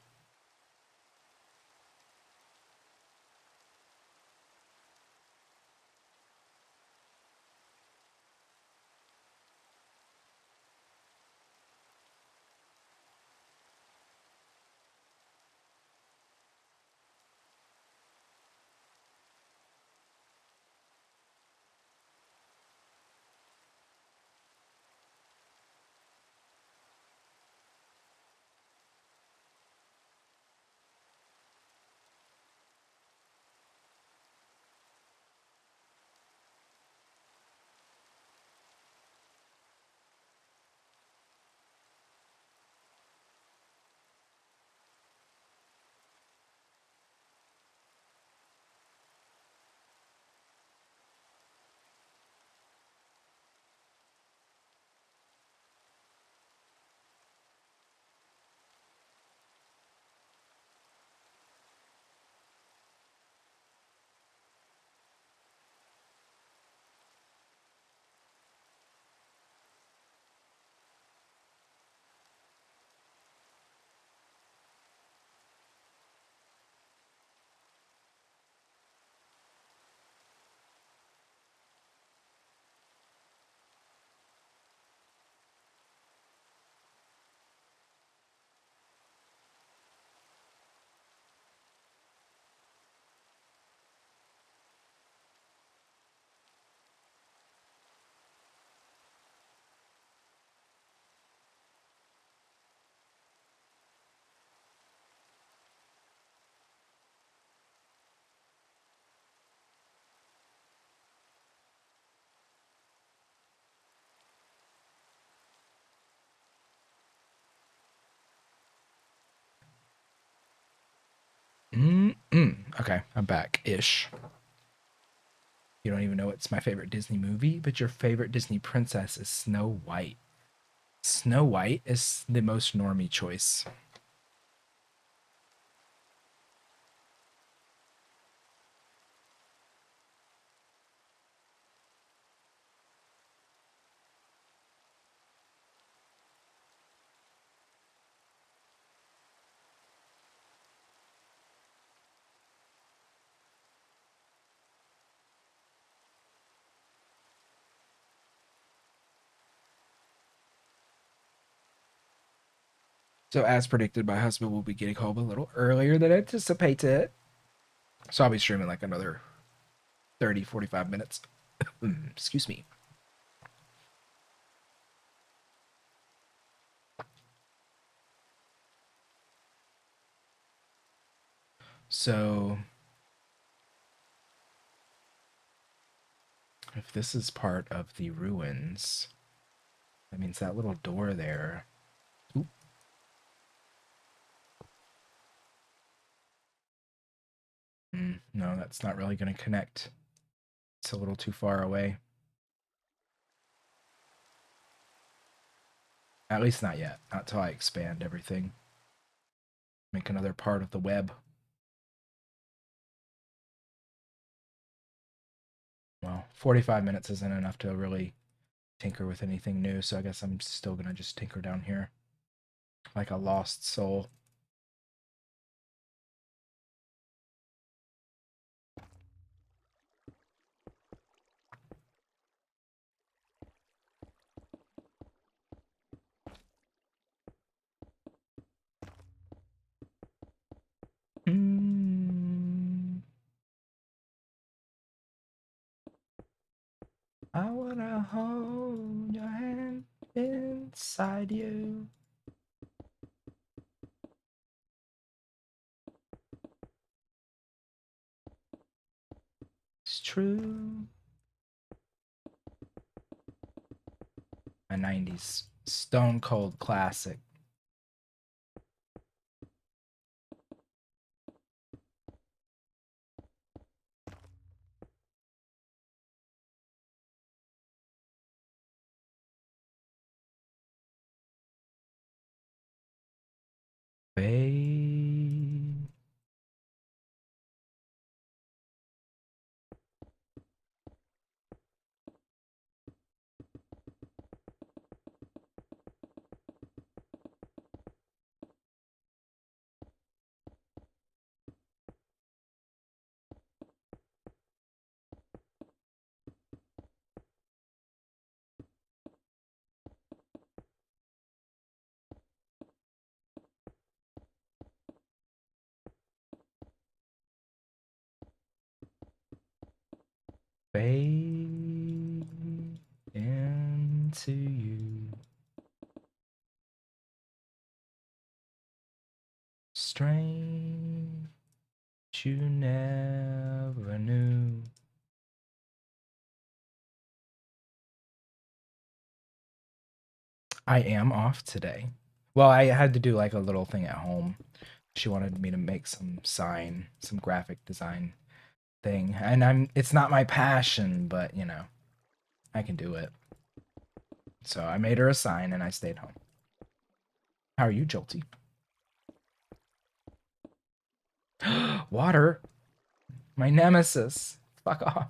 Okay, I'm back ish. You don't even know it's my favorite Disney movie, but your favorite Disney princess is Snow White. Snow White is the most normie choice. So as predicted, my husband will be getting home a little earlier than anticipated. So I'll be streaming like another 30, 45 minutes. Excuse me. So if this is part of the ruins, that means that little door there. Oop. No, that's not really going to connect. It's a little too far away. At least not yet. Not till I expand everything. Make another part of the web. Well, 45 minutes isn't enough to really tinker with anything new, so I guess I'm still going to just tinker down here. Like a lost soul. I wanna hold your hand inside you. It's true. A 90s stone cold classic. Babe. Fade into you. Strange you never knew. I am off today. Well, I had to do like a little thing at home. She wanted me to make some sign, some graphic design thing. And it's not my passion, but you know, I can do it. So I made her a sign and I stayed home. How are you, Jolty? Water, my nemesis. Fuck off.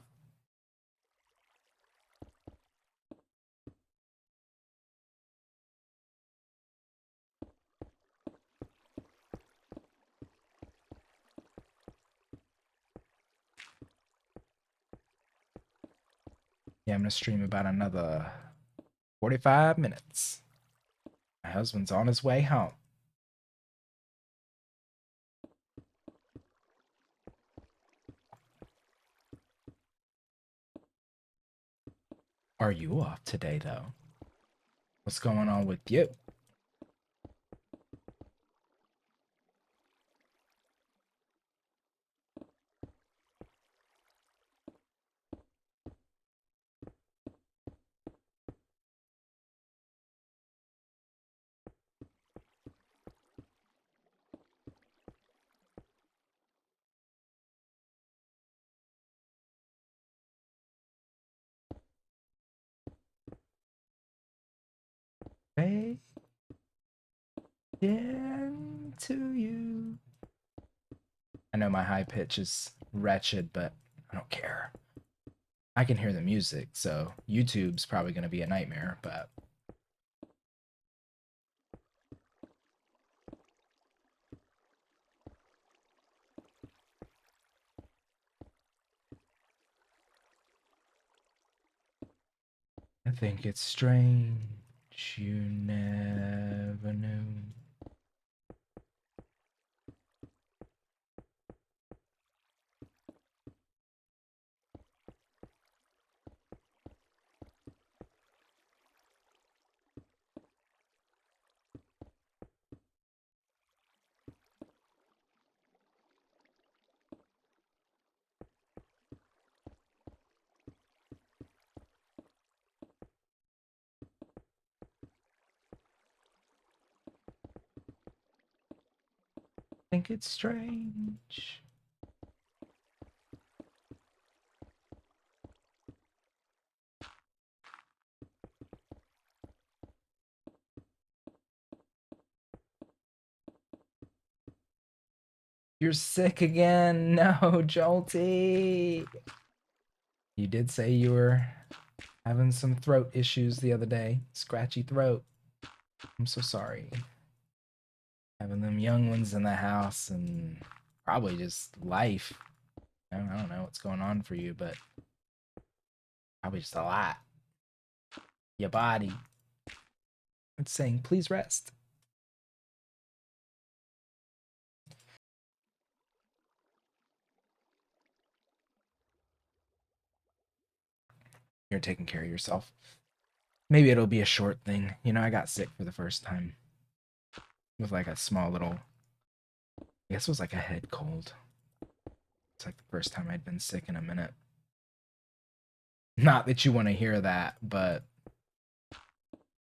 Yeah, I'm gonna stream about another 45 minutes. My husband's on his way home. Are you off today, though? What's going on with you? Hey, yeah, to you. I know my high pitch is wretched, but I don't care. I can hear the music, so YouTube's probably gonna be a nightmare, but I think it's strange you never knew. think it's strange. You're sick again. No, Jolty. You did say you were having some throat issues the other day. Scratchy throat. I'm so sorry. Having them young ones in the house and probably just life. I don't know what's going on for you, but probably just a lot. Your body. It's saying, please rest. You're taking care of yourself. Maybe it'll be a short thing. You know, I got sick for the first time with like a small little, I guess it was like a head cold. It's like the first time I'd been sick in a minute. Not that you want to hear that, but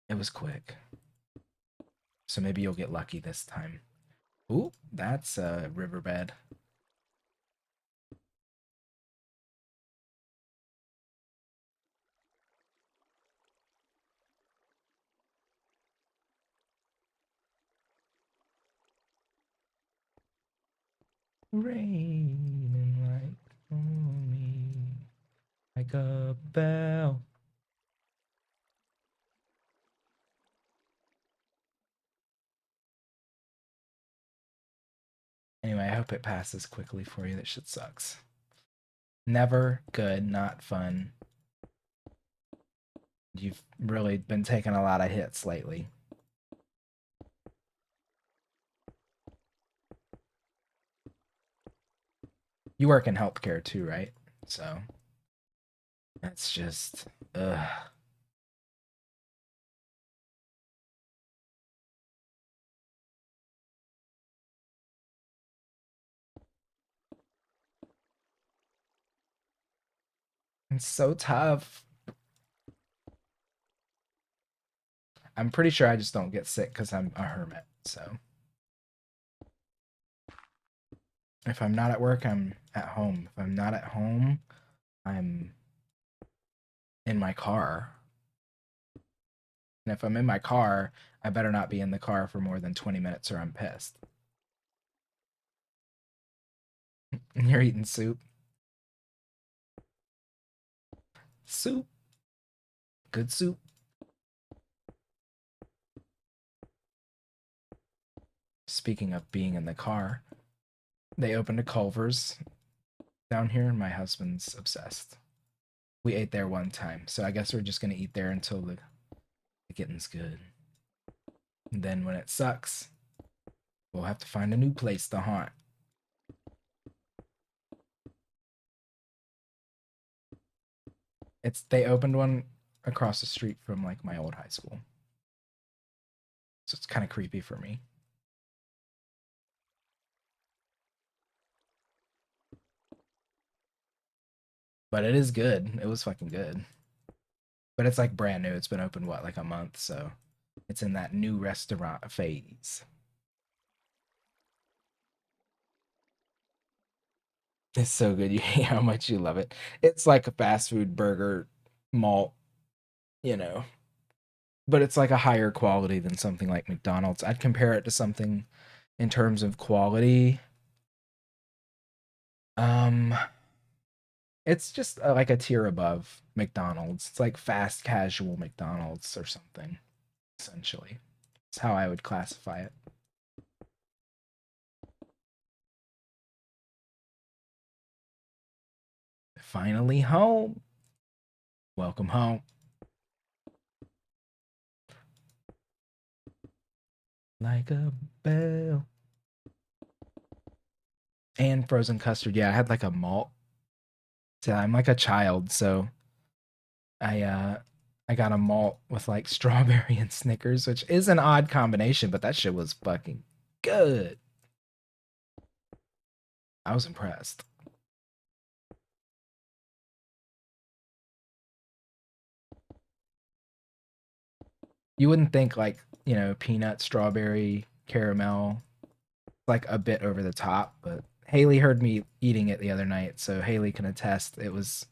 it was quick. So maybe you'll get lucky this time. Ooh, that's a riverbed. Raining like on me, like a bell. Anyway, I hope it passes quickly for you. That shit sucks. Never good, not fun. You've really been taking a lot of hits lately. You work in healthcare too, right? So that's just, ugh. It's so tough. I'm pretty sure I just don't get sick because I'm a hermit. So if I'm not at work, I'm at home. If I'm not at home, I'm in my car. And if I'm in my car, I better not be in the car for more than 20 minutes or I'm pissed. And you're eating soup. Soup. Good soup. Speaking of being in the car, they opened a Culver's down here and my husband's obsessed. We ate there one time, so I guess we're just gonna eat there until the getting's good. And then when it sucks, we'll have to find a new place to haunt. They opened one across the street from like my old high school. So it's kind of creepy for me. But it is good. It was fucking good. But it's like brand new. It's been open what, like a month, so it's in that new restaurant phase. It's so good. You hate how much you love it. It's like a fast food burger malt, you know, but it's like a higher quality than something like McDonald's. I'd compare it to something in terms of quality. Um, it's just like a tier above McDonald's. It's like fast casual McDonald's or something, essentially. That's how I would classify it. Finally home. Welcome home. Like a bell. And frozen custard. Yeah, I had like a malt. So I'm like a child, so I got a malt with like strawberry and Snickers, which is an odd combination, but that shit was fucking good. I was impressed. You wouldn't think like, you know, peanut, strawberry, caramel, like a bit over the top, but Haley heard me eating it the other night, so Haley can attest it was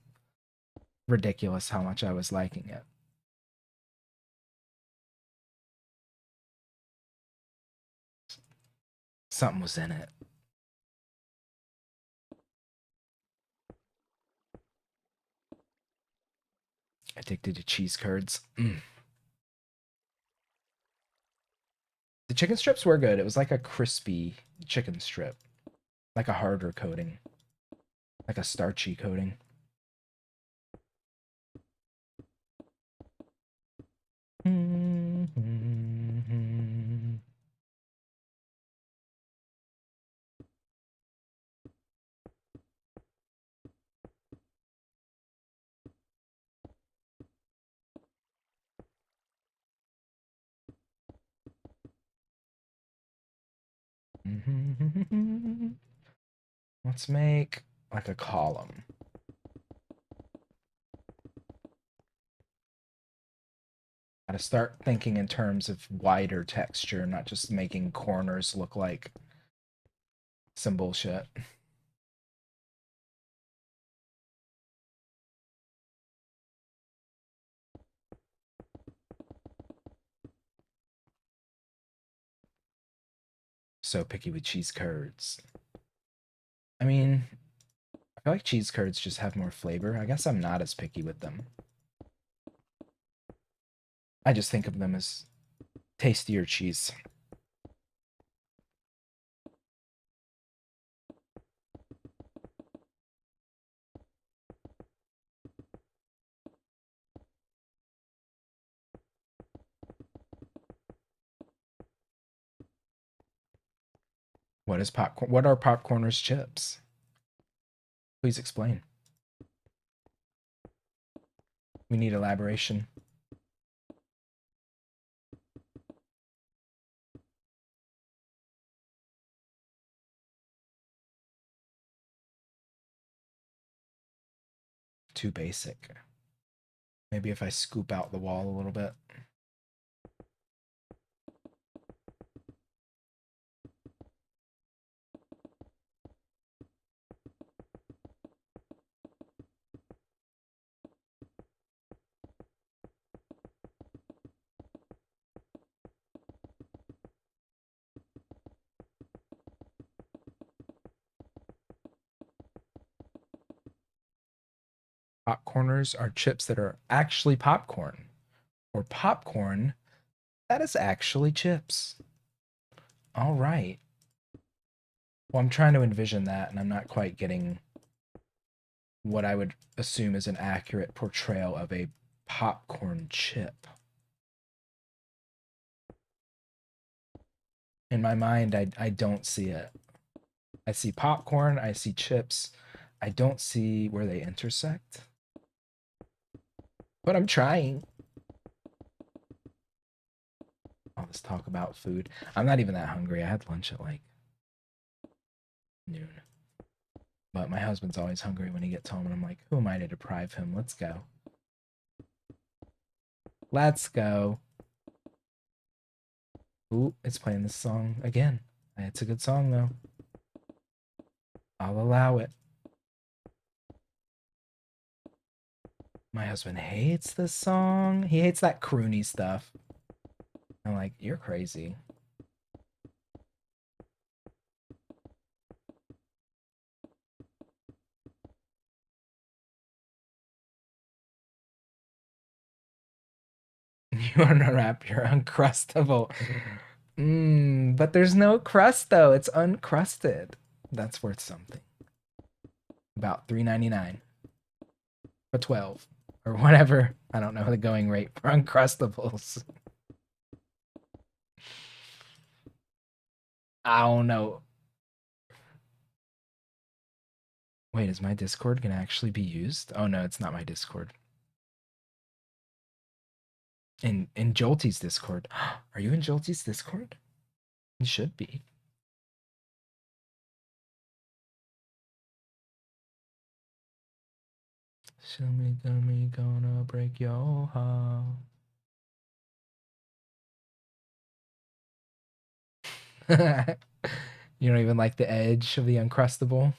ridiculous how much I was liking it. Something was in it. Addicted to cheese curds. Mm. The chicken strips were good. It was like a crispy chicken strip, like a harder coating, like a starchy coating. Let's make like a column. Gotta start thinking in terms of wider texture, not just making corners look like some bullshit. So picky with cheese curds. I mean, I feel like cheese curds just have more flavor. I guess I'm not as picky with them. I just think of them as tastier cheese. What is popcorn? What are popcorners chips? Please explain. We need elaboration. Too basic. Maybe if I scoop out the wall a little bit. Popcorners are chips that are actually popcorn, or popcorn that is actually chips. All right. Well, I'm trying to envision that, and I'm not quite getting what I would assume is an accurate portrayal of a popcorn chip. In my mind, I don't see it. I see popcorn, I see chips. I don't see where they intersect. But I'm trying. All this talk about food. I'm not even that hungry. I had lunch at like noon. But my husband's always hungry when he gets home, and I'm like, who am I to deprive him? Let's go. Let's go. Ooh, it's playing this song again. It's a good song, though. I'll allow it. My husband hates this song. He hates that croony stuff. I'm like, you're crazy. You want to wrap your Uncrustable. But there's no crust, though. It's uncrusted. That's worth something. About $3.99 for 12 or whatever. I don't know the going rate for Uncrustables. I don't know. Wait, is my Discord gonna actually be used? Oh no, it's not my Discord. In Jolty's Discord. Are you in Jolty's Discord? You should be. Show me, gonna break your heart. You don't even like the edge of the Uncrustable?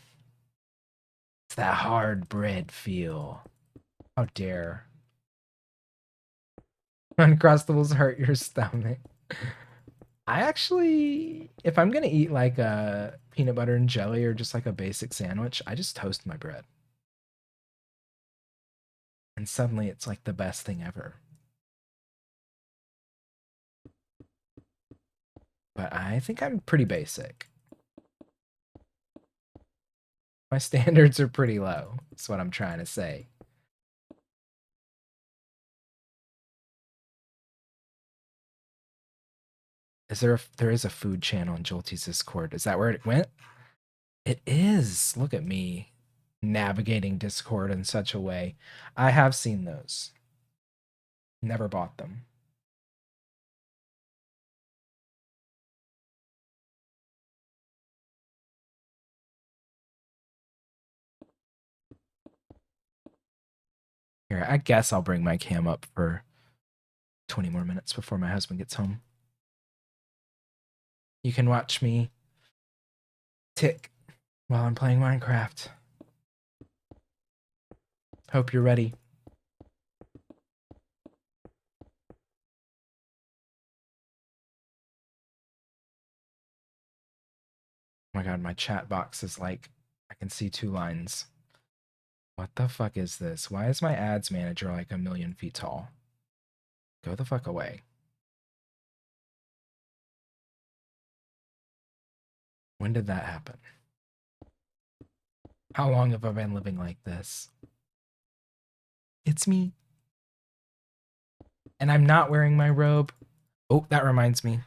It's that hard bread feel. How dare. Uncrustables hurt your stomach. I actually, if I'm gonna eat like a peanut butter and jelly or just like a basic sandwich, I just toast my bread. And suddenly it's like the best thing ever. But I think I'm pretty basic. My standards are pretty low. That's what I'm trying to say. There is a food channel in Jolty's Discord. Is that where it went? It is. Look at me navigating Discord in such a way. I have seen those. Never bought them. Here, I guess I'll bring my cam up for 20 more minutes before my husband gets home. You can watch me tick while I'm playing Minecraft. Hope you're ready. Oh my god, my chat box is like, I can see 2 lines. What the fuck is this? Why is my ads manager like 1,000,000 feet tall? Go the fuck away. When did that happen? How long have I been living like this? It's me. And I'm not wearing my robe. Oh, that reminds me.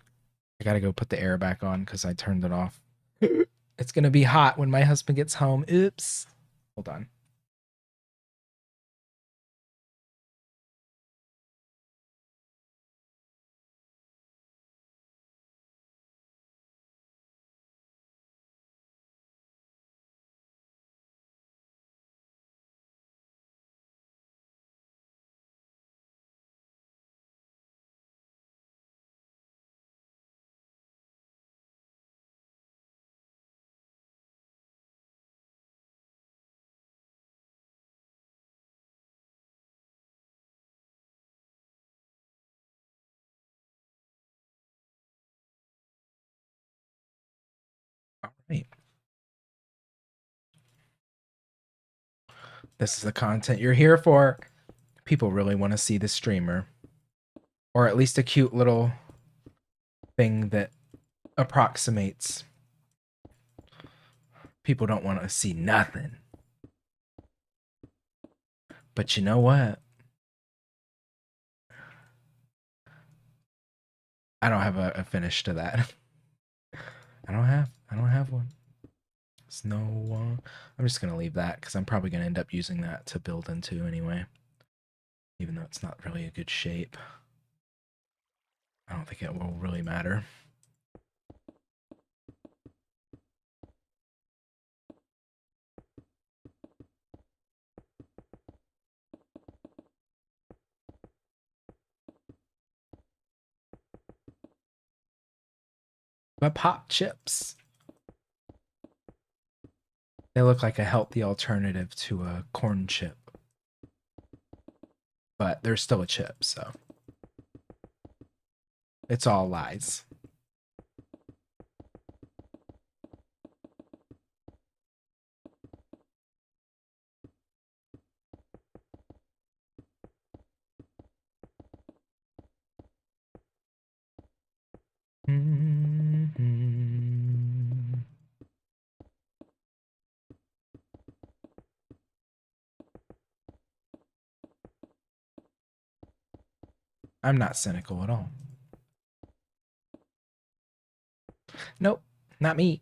I gotta go put the air back on because I turned it off. It's gonna be hot when my husband gets home. Oops. Hold on. All right. This is the content you're here for. People really want to see the streamer. Or at least a cute little thing that approximates. People don't want to see nothing. But you know what? I don't have a finish to that. I don't have one. Snow. I'm just gonna leave that because I'm probably gonna end up using that to build into anyway. Even though it's not really a good shape. I don't think it will really matter. But pop chips. They look like a healthy alternative to a corn chip. But they're still a chip, so. It's all lies. I'm not cynical at all. Nope, not me.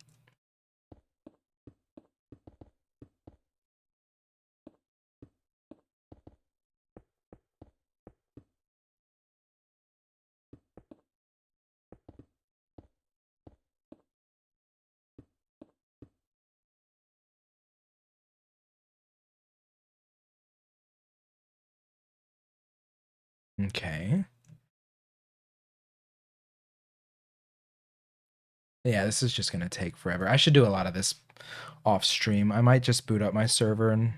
Okay. Yeah, this is just gonna take forever. I should do a lot of this off stream. I might just boot up my server and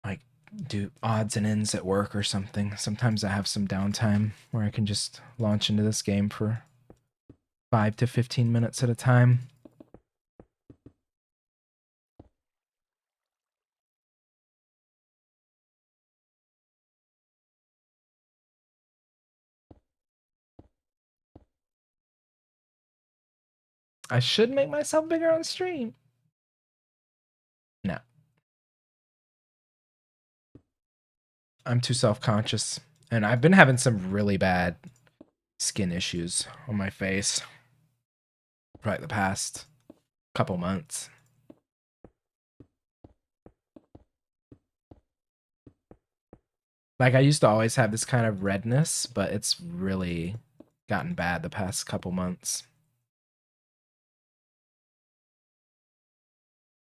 like do odds and ends at work or something. Sometimes I have some downtime where I can just launch into this game for 5 to 15 minutes at a time. I should make myself bigger on stream. No. I'm too self-conscious. And I've been having some really bad skin issues on my face for like the past couple months. Like I used to always have this kind of redness, but it's really gotten bad the past couple months.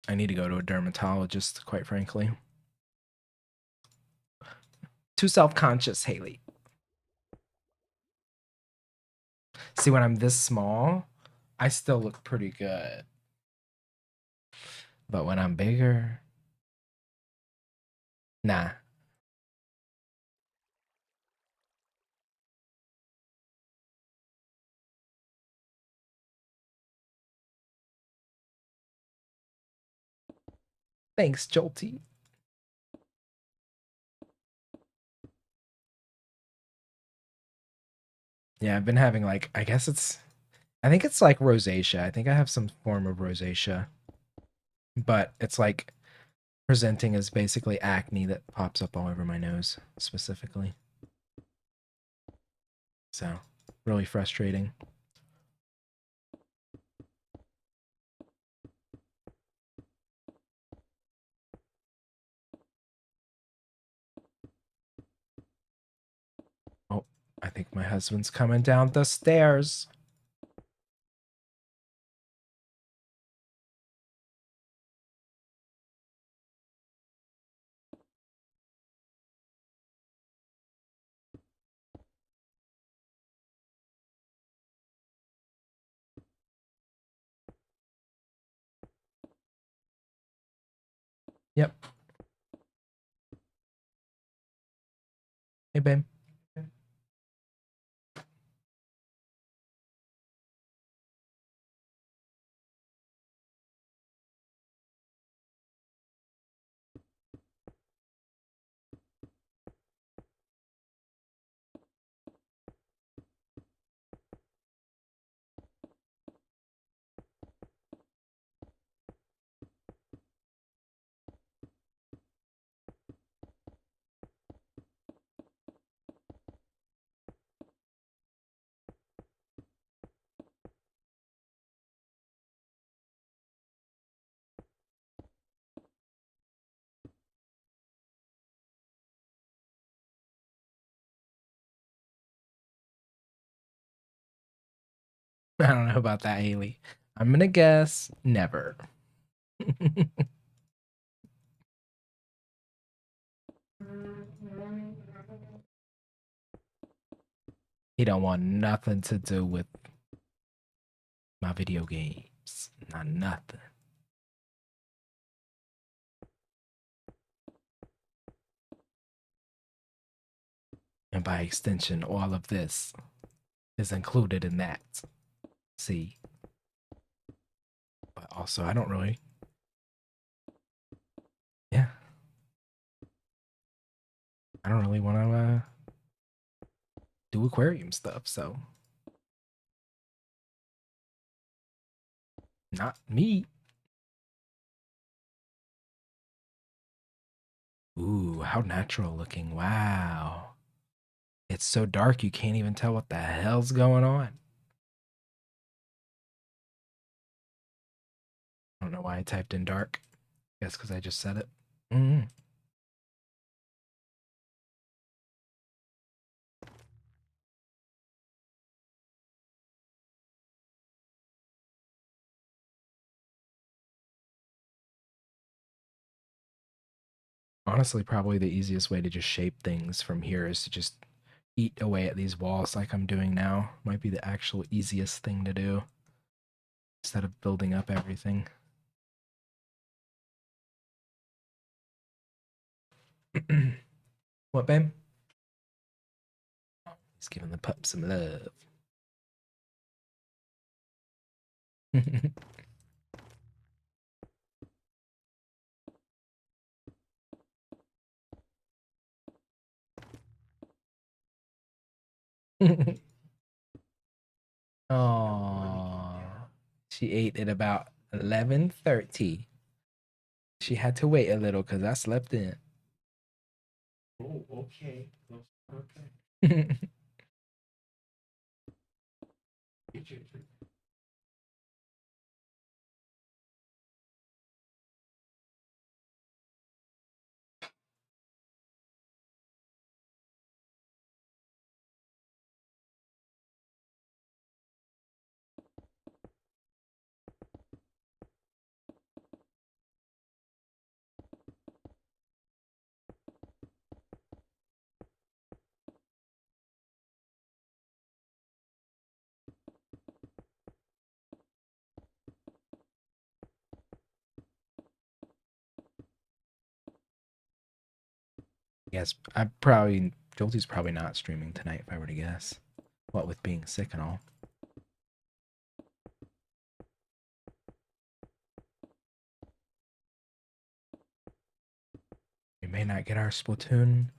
I need to go to a dermatologist, quite frankly. Too self-conscious, Haley. See, when I'm this small, I still look pretty good. But when I'm bigger, nah. Thanks, Jolty. Yeah, I've been having like, I think it's like rosacea. I think I have some form of rosacea. But it's like presenting as basically acne that pops up all over my nose, specifically. So, really frustrating. Oh, I think my husband's coming down the stairs. Yep. Hey, babe. I don't know about that, Haley. I'm gonna guess never. He don't want nothing to do with my video games. Not nothing. And by extension, all of this is included in that. See? But also, I don't really. Yeah. I don't really want to do aquarium stuff, so. Not me. Ooh, how natural looking. Wow. It's so dark you can't even tell what the hell's going on. I don't know why I typed in dark. Guess because I just said it. Mm. Honestly, probably the easiest way to just shape things from here is to just eat away at these walls like I'm doing now. Might be the actual easiest thing to do instead of building up everything. What, babe? He's giving the pup some love. Oh, she ate at about 11:30. She had to wait a little because I slept in. Oh, okay. Okay. Yes, I probably Jolty's probably not streaming tonight if I were to guess. What with being sick and all. We may not get our Splatoon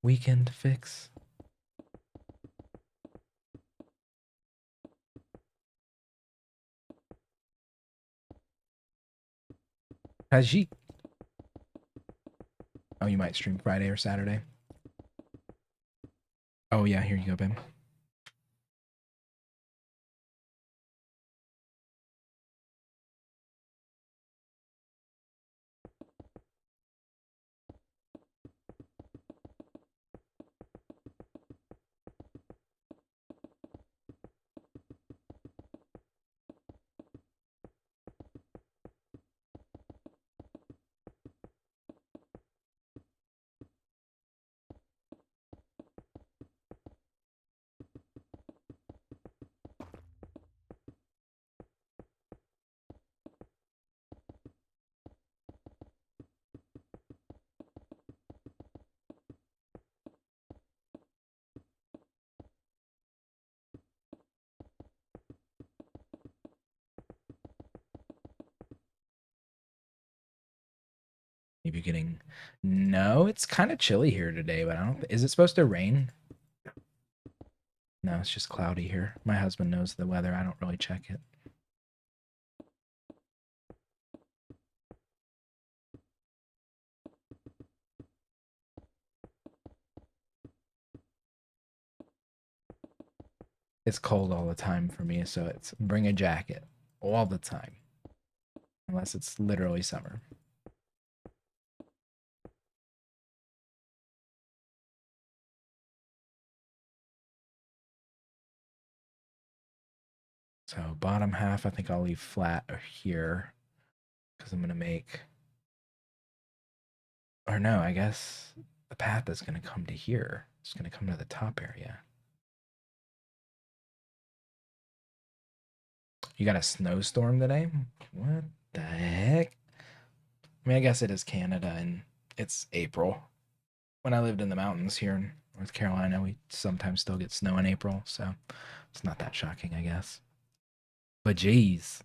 weekend fix. Haji. Oh, you might stream Friday or Saturday. Oh yeah, here you go, babe. Maybe getting. No, it's kind of chilly here today, but I don't. Is it supposed to rain? No, it's just cloudy here. My husband knows the weather. I don't really check it. It's cold all the time for me, so it's bring a jacket all the time, unless it's literally summer. So bottom half, I think I'll leave flat here because I'm gonna make. Or no, I guess the path is gonna come to here. It's gonna come to the top area. You got a snowstorm today? What the heck? I mean, I guess it is Canada and it's April. When I lived in the mountains here in North Carolina, we sometimes still get snow in April, so it's not that shocking, I guess. But geez,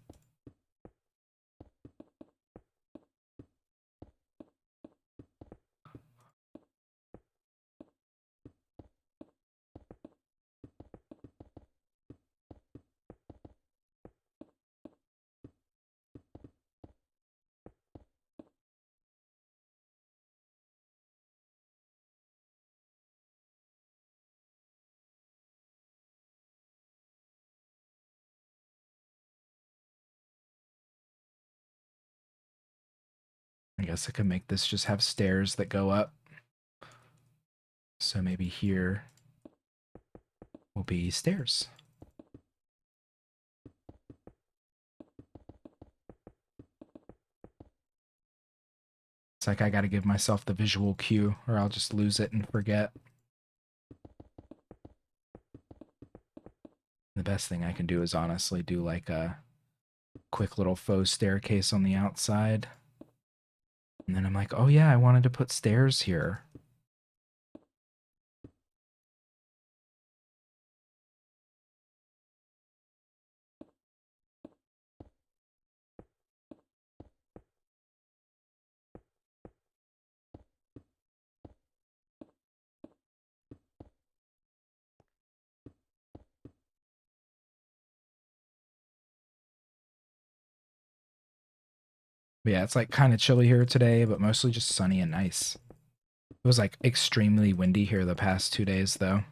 I guess I could make this just have stairs that go up. So maybe here will be stairs. It's like I gotta give myself the visual cue or I'll just lose it and forget. The best thing I can do is honestly do like a quick little faux staircase on the outside. And then I'm like, oh yeah, I wanted to put stairs here. But yeah, it's like kind of chilly here today, but mostly just sunny and nice. It was like extremely windy here the past 2 days, though.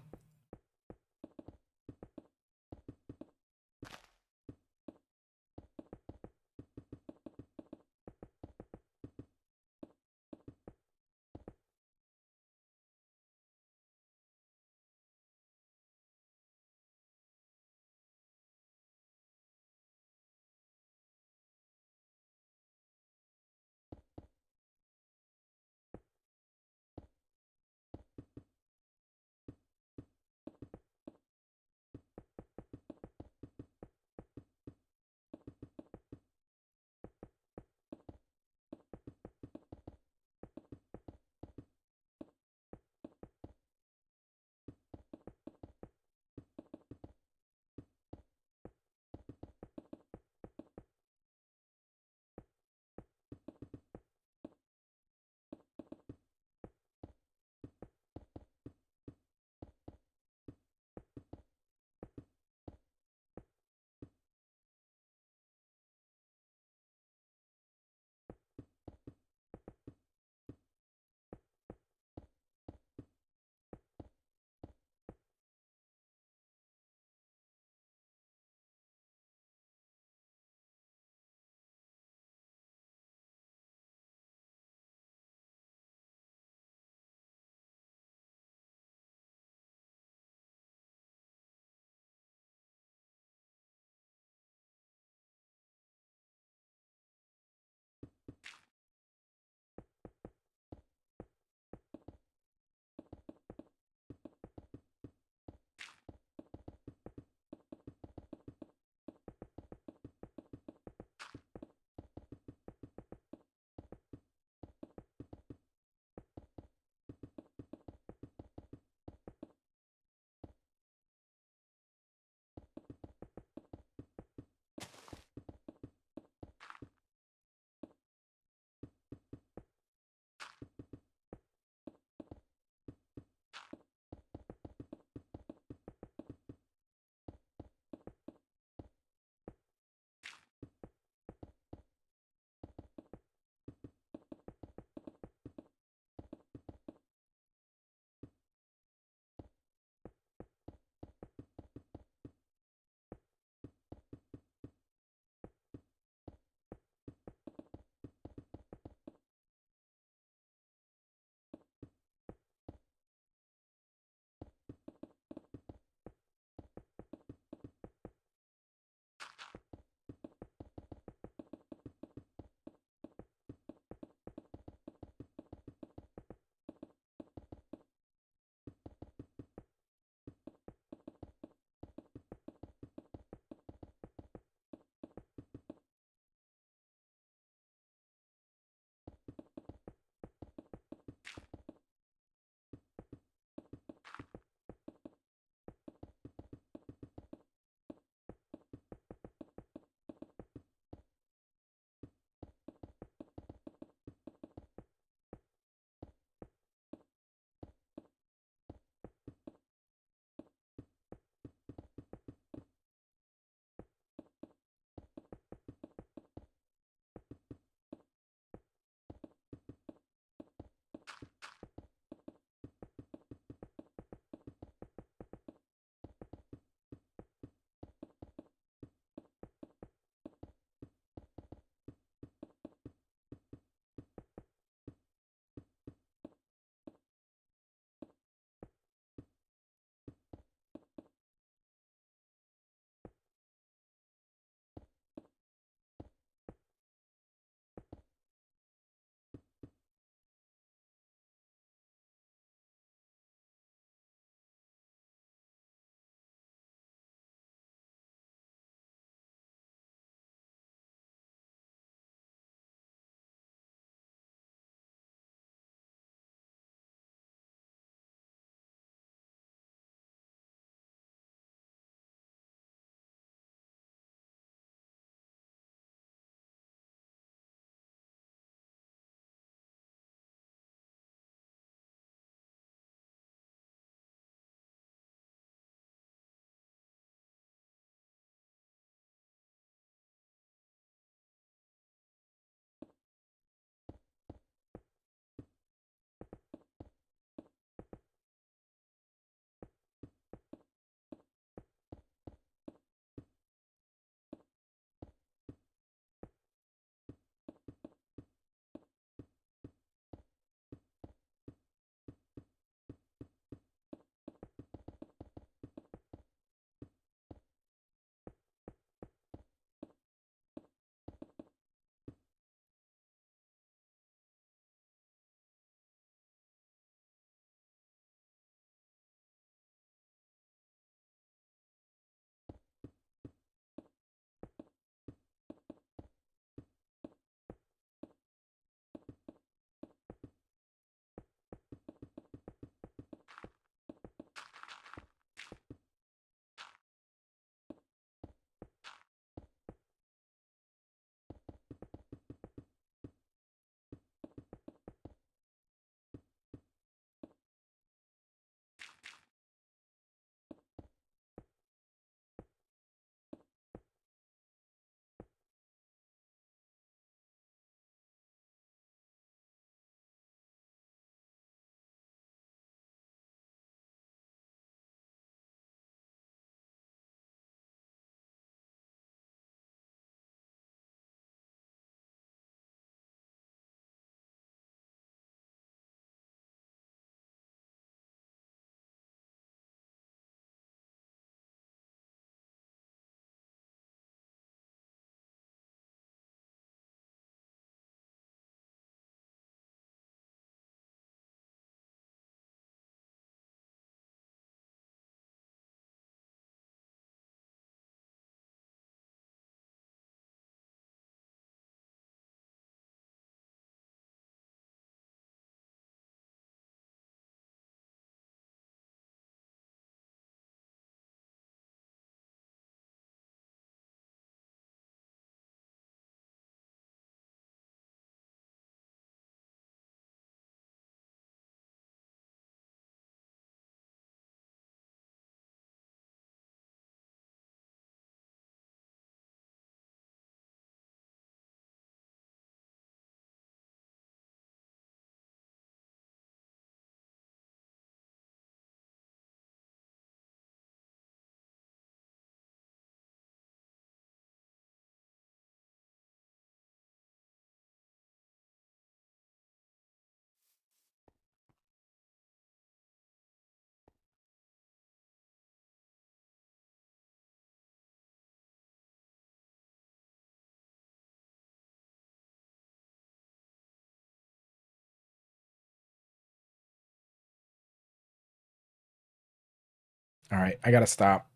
All right, I gotta stop.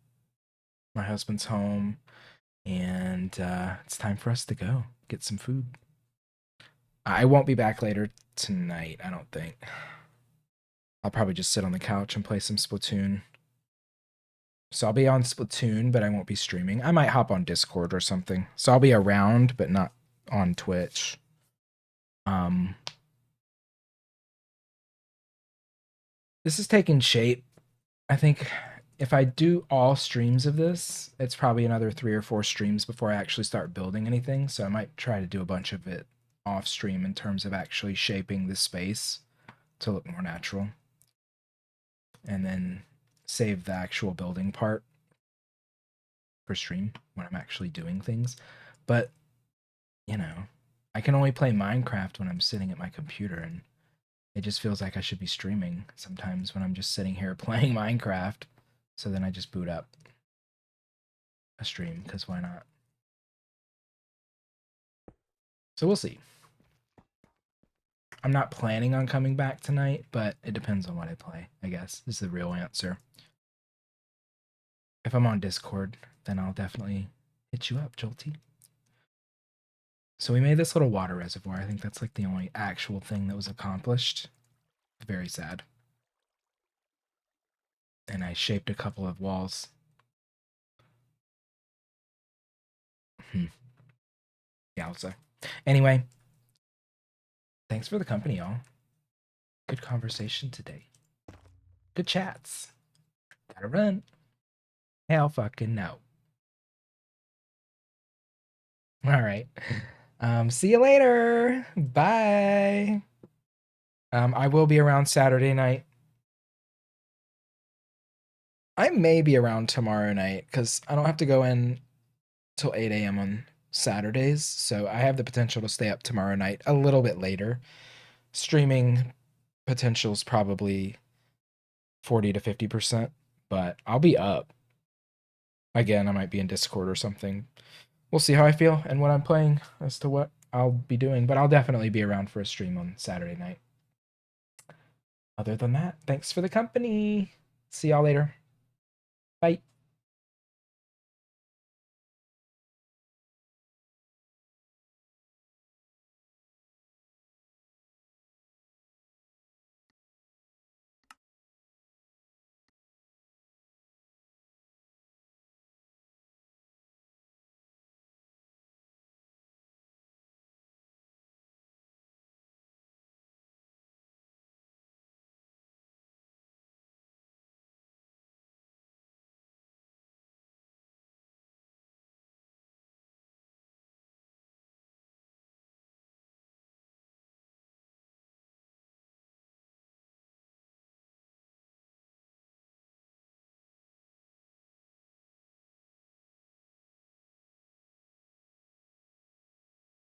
My husband's home, and it's time for us to go get some food. I won't be back later tonight, I don't think. I'll probably just sit on the couch and play some Splatoon. So I'll be on Splatoon, but I won't be streaming. I might hop on Discord or something. So I'll be around, but not on Twitch. This is taking shape. I think if I do all streams of this, it's probably another 3 or 4 streams before I actually start building anything. So I might try to do a bunch of it off stream in terms of actually shaping the space to look more natural. And then save the actual building part for stream when I'm actually doing things. But, you know, I can only play Minecraft when I'm sitting at my computer, and it just feels like I should be streaming sometimes when I'm just sitting here playing Minecraft. So then I just boot up a stream because why not? So we'll see. I'm not planning on coming back tonight, but it depends on what I play, I guess, is the real answer. If I'm on Discord, then I'll definitely hit you up, Jolty. So we made this little water reservoir. I think that's like the only actual thing that was accomplished. Very sad. And I shaped a couple of walls. Yeah, also. Anyway, thanks for the company, y'all. Good conversation today. Good chats. Gotta run. Hell fucking no. All right. See you later. Bye. I will be around Saturday night. I may be around tomorrow night because I don't have to go in till 8 a.m. on Saturdays, so I have the potential to stay up tomorrow night a little bit later. Streaming potential is probably 40 to 50%, but I'll be up. Again, I might be in Discord or something. We'll see how I feel and what I'm playing as to what I'll be doing, but I'll definitely be around for a stream on Saturday night. Other than that, thanks for the company. See y'all later. Bye.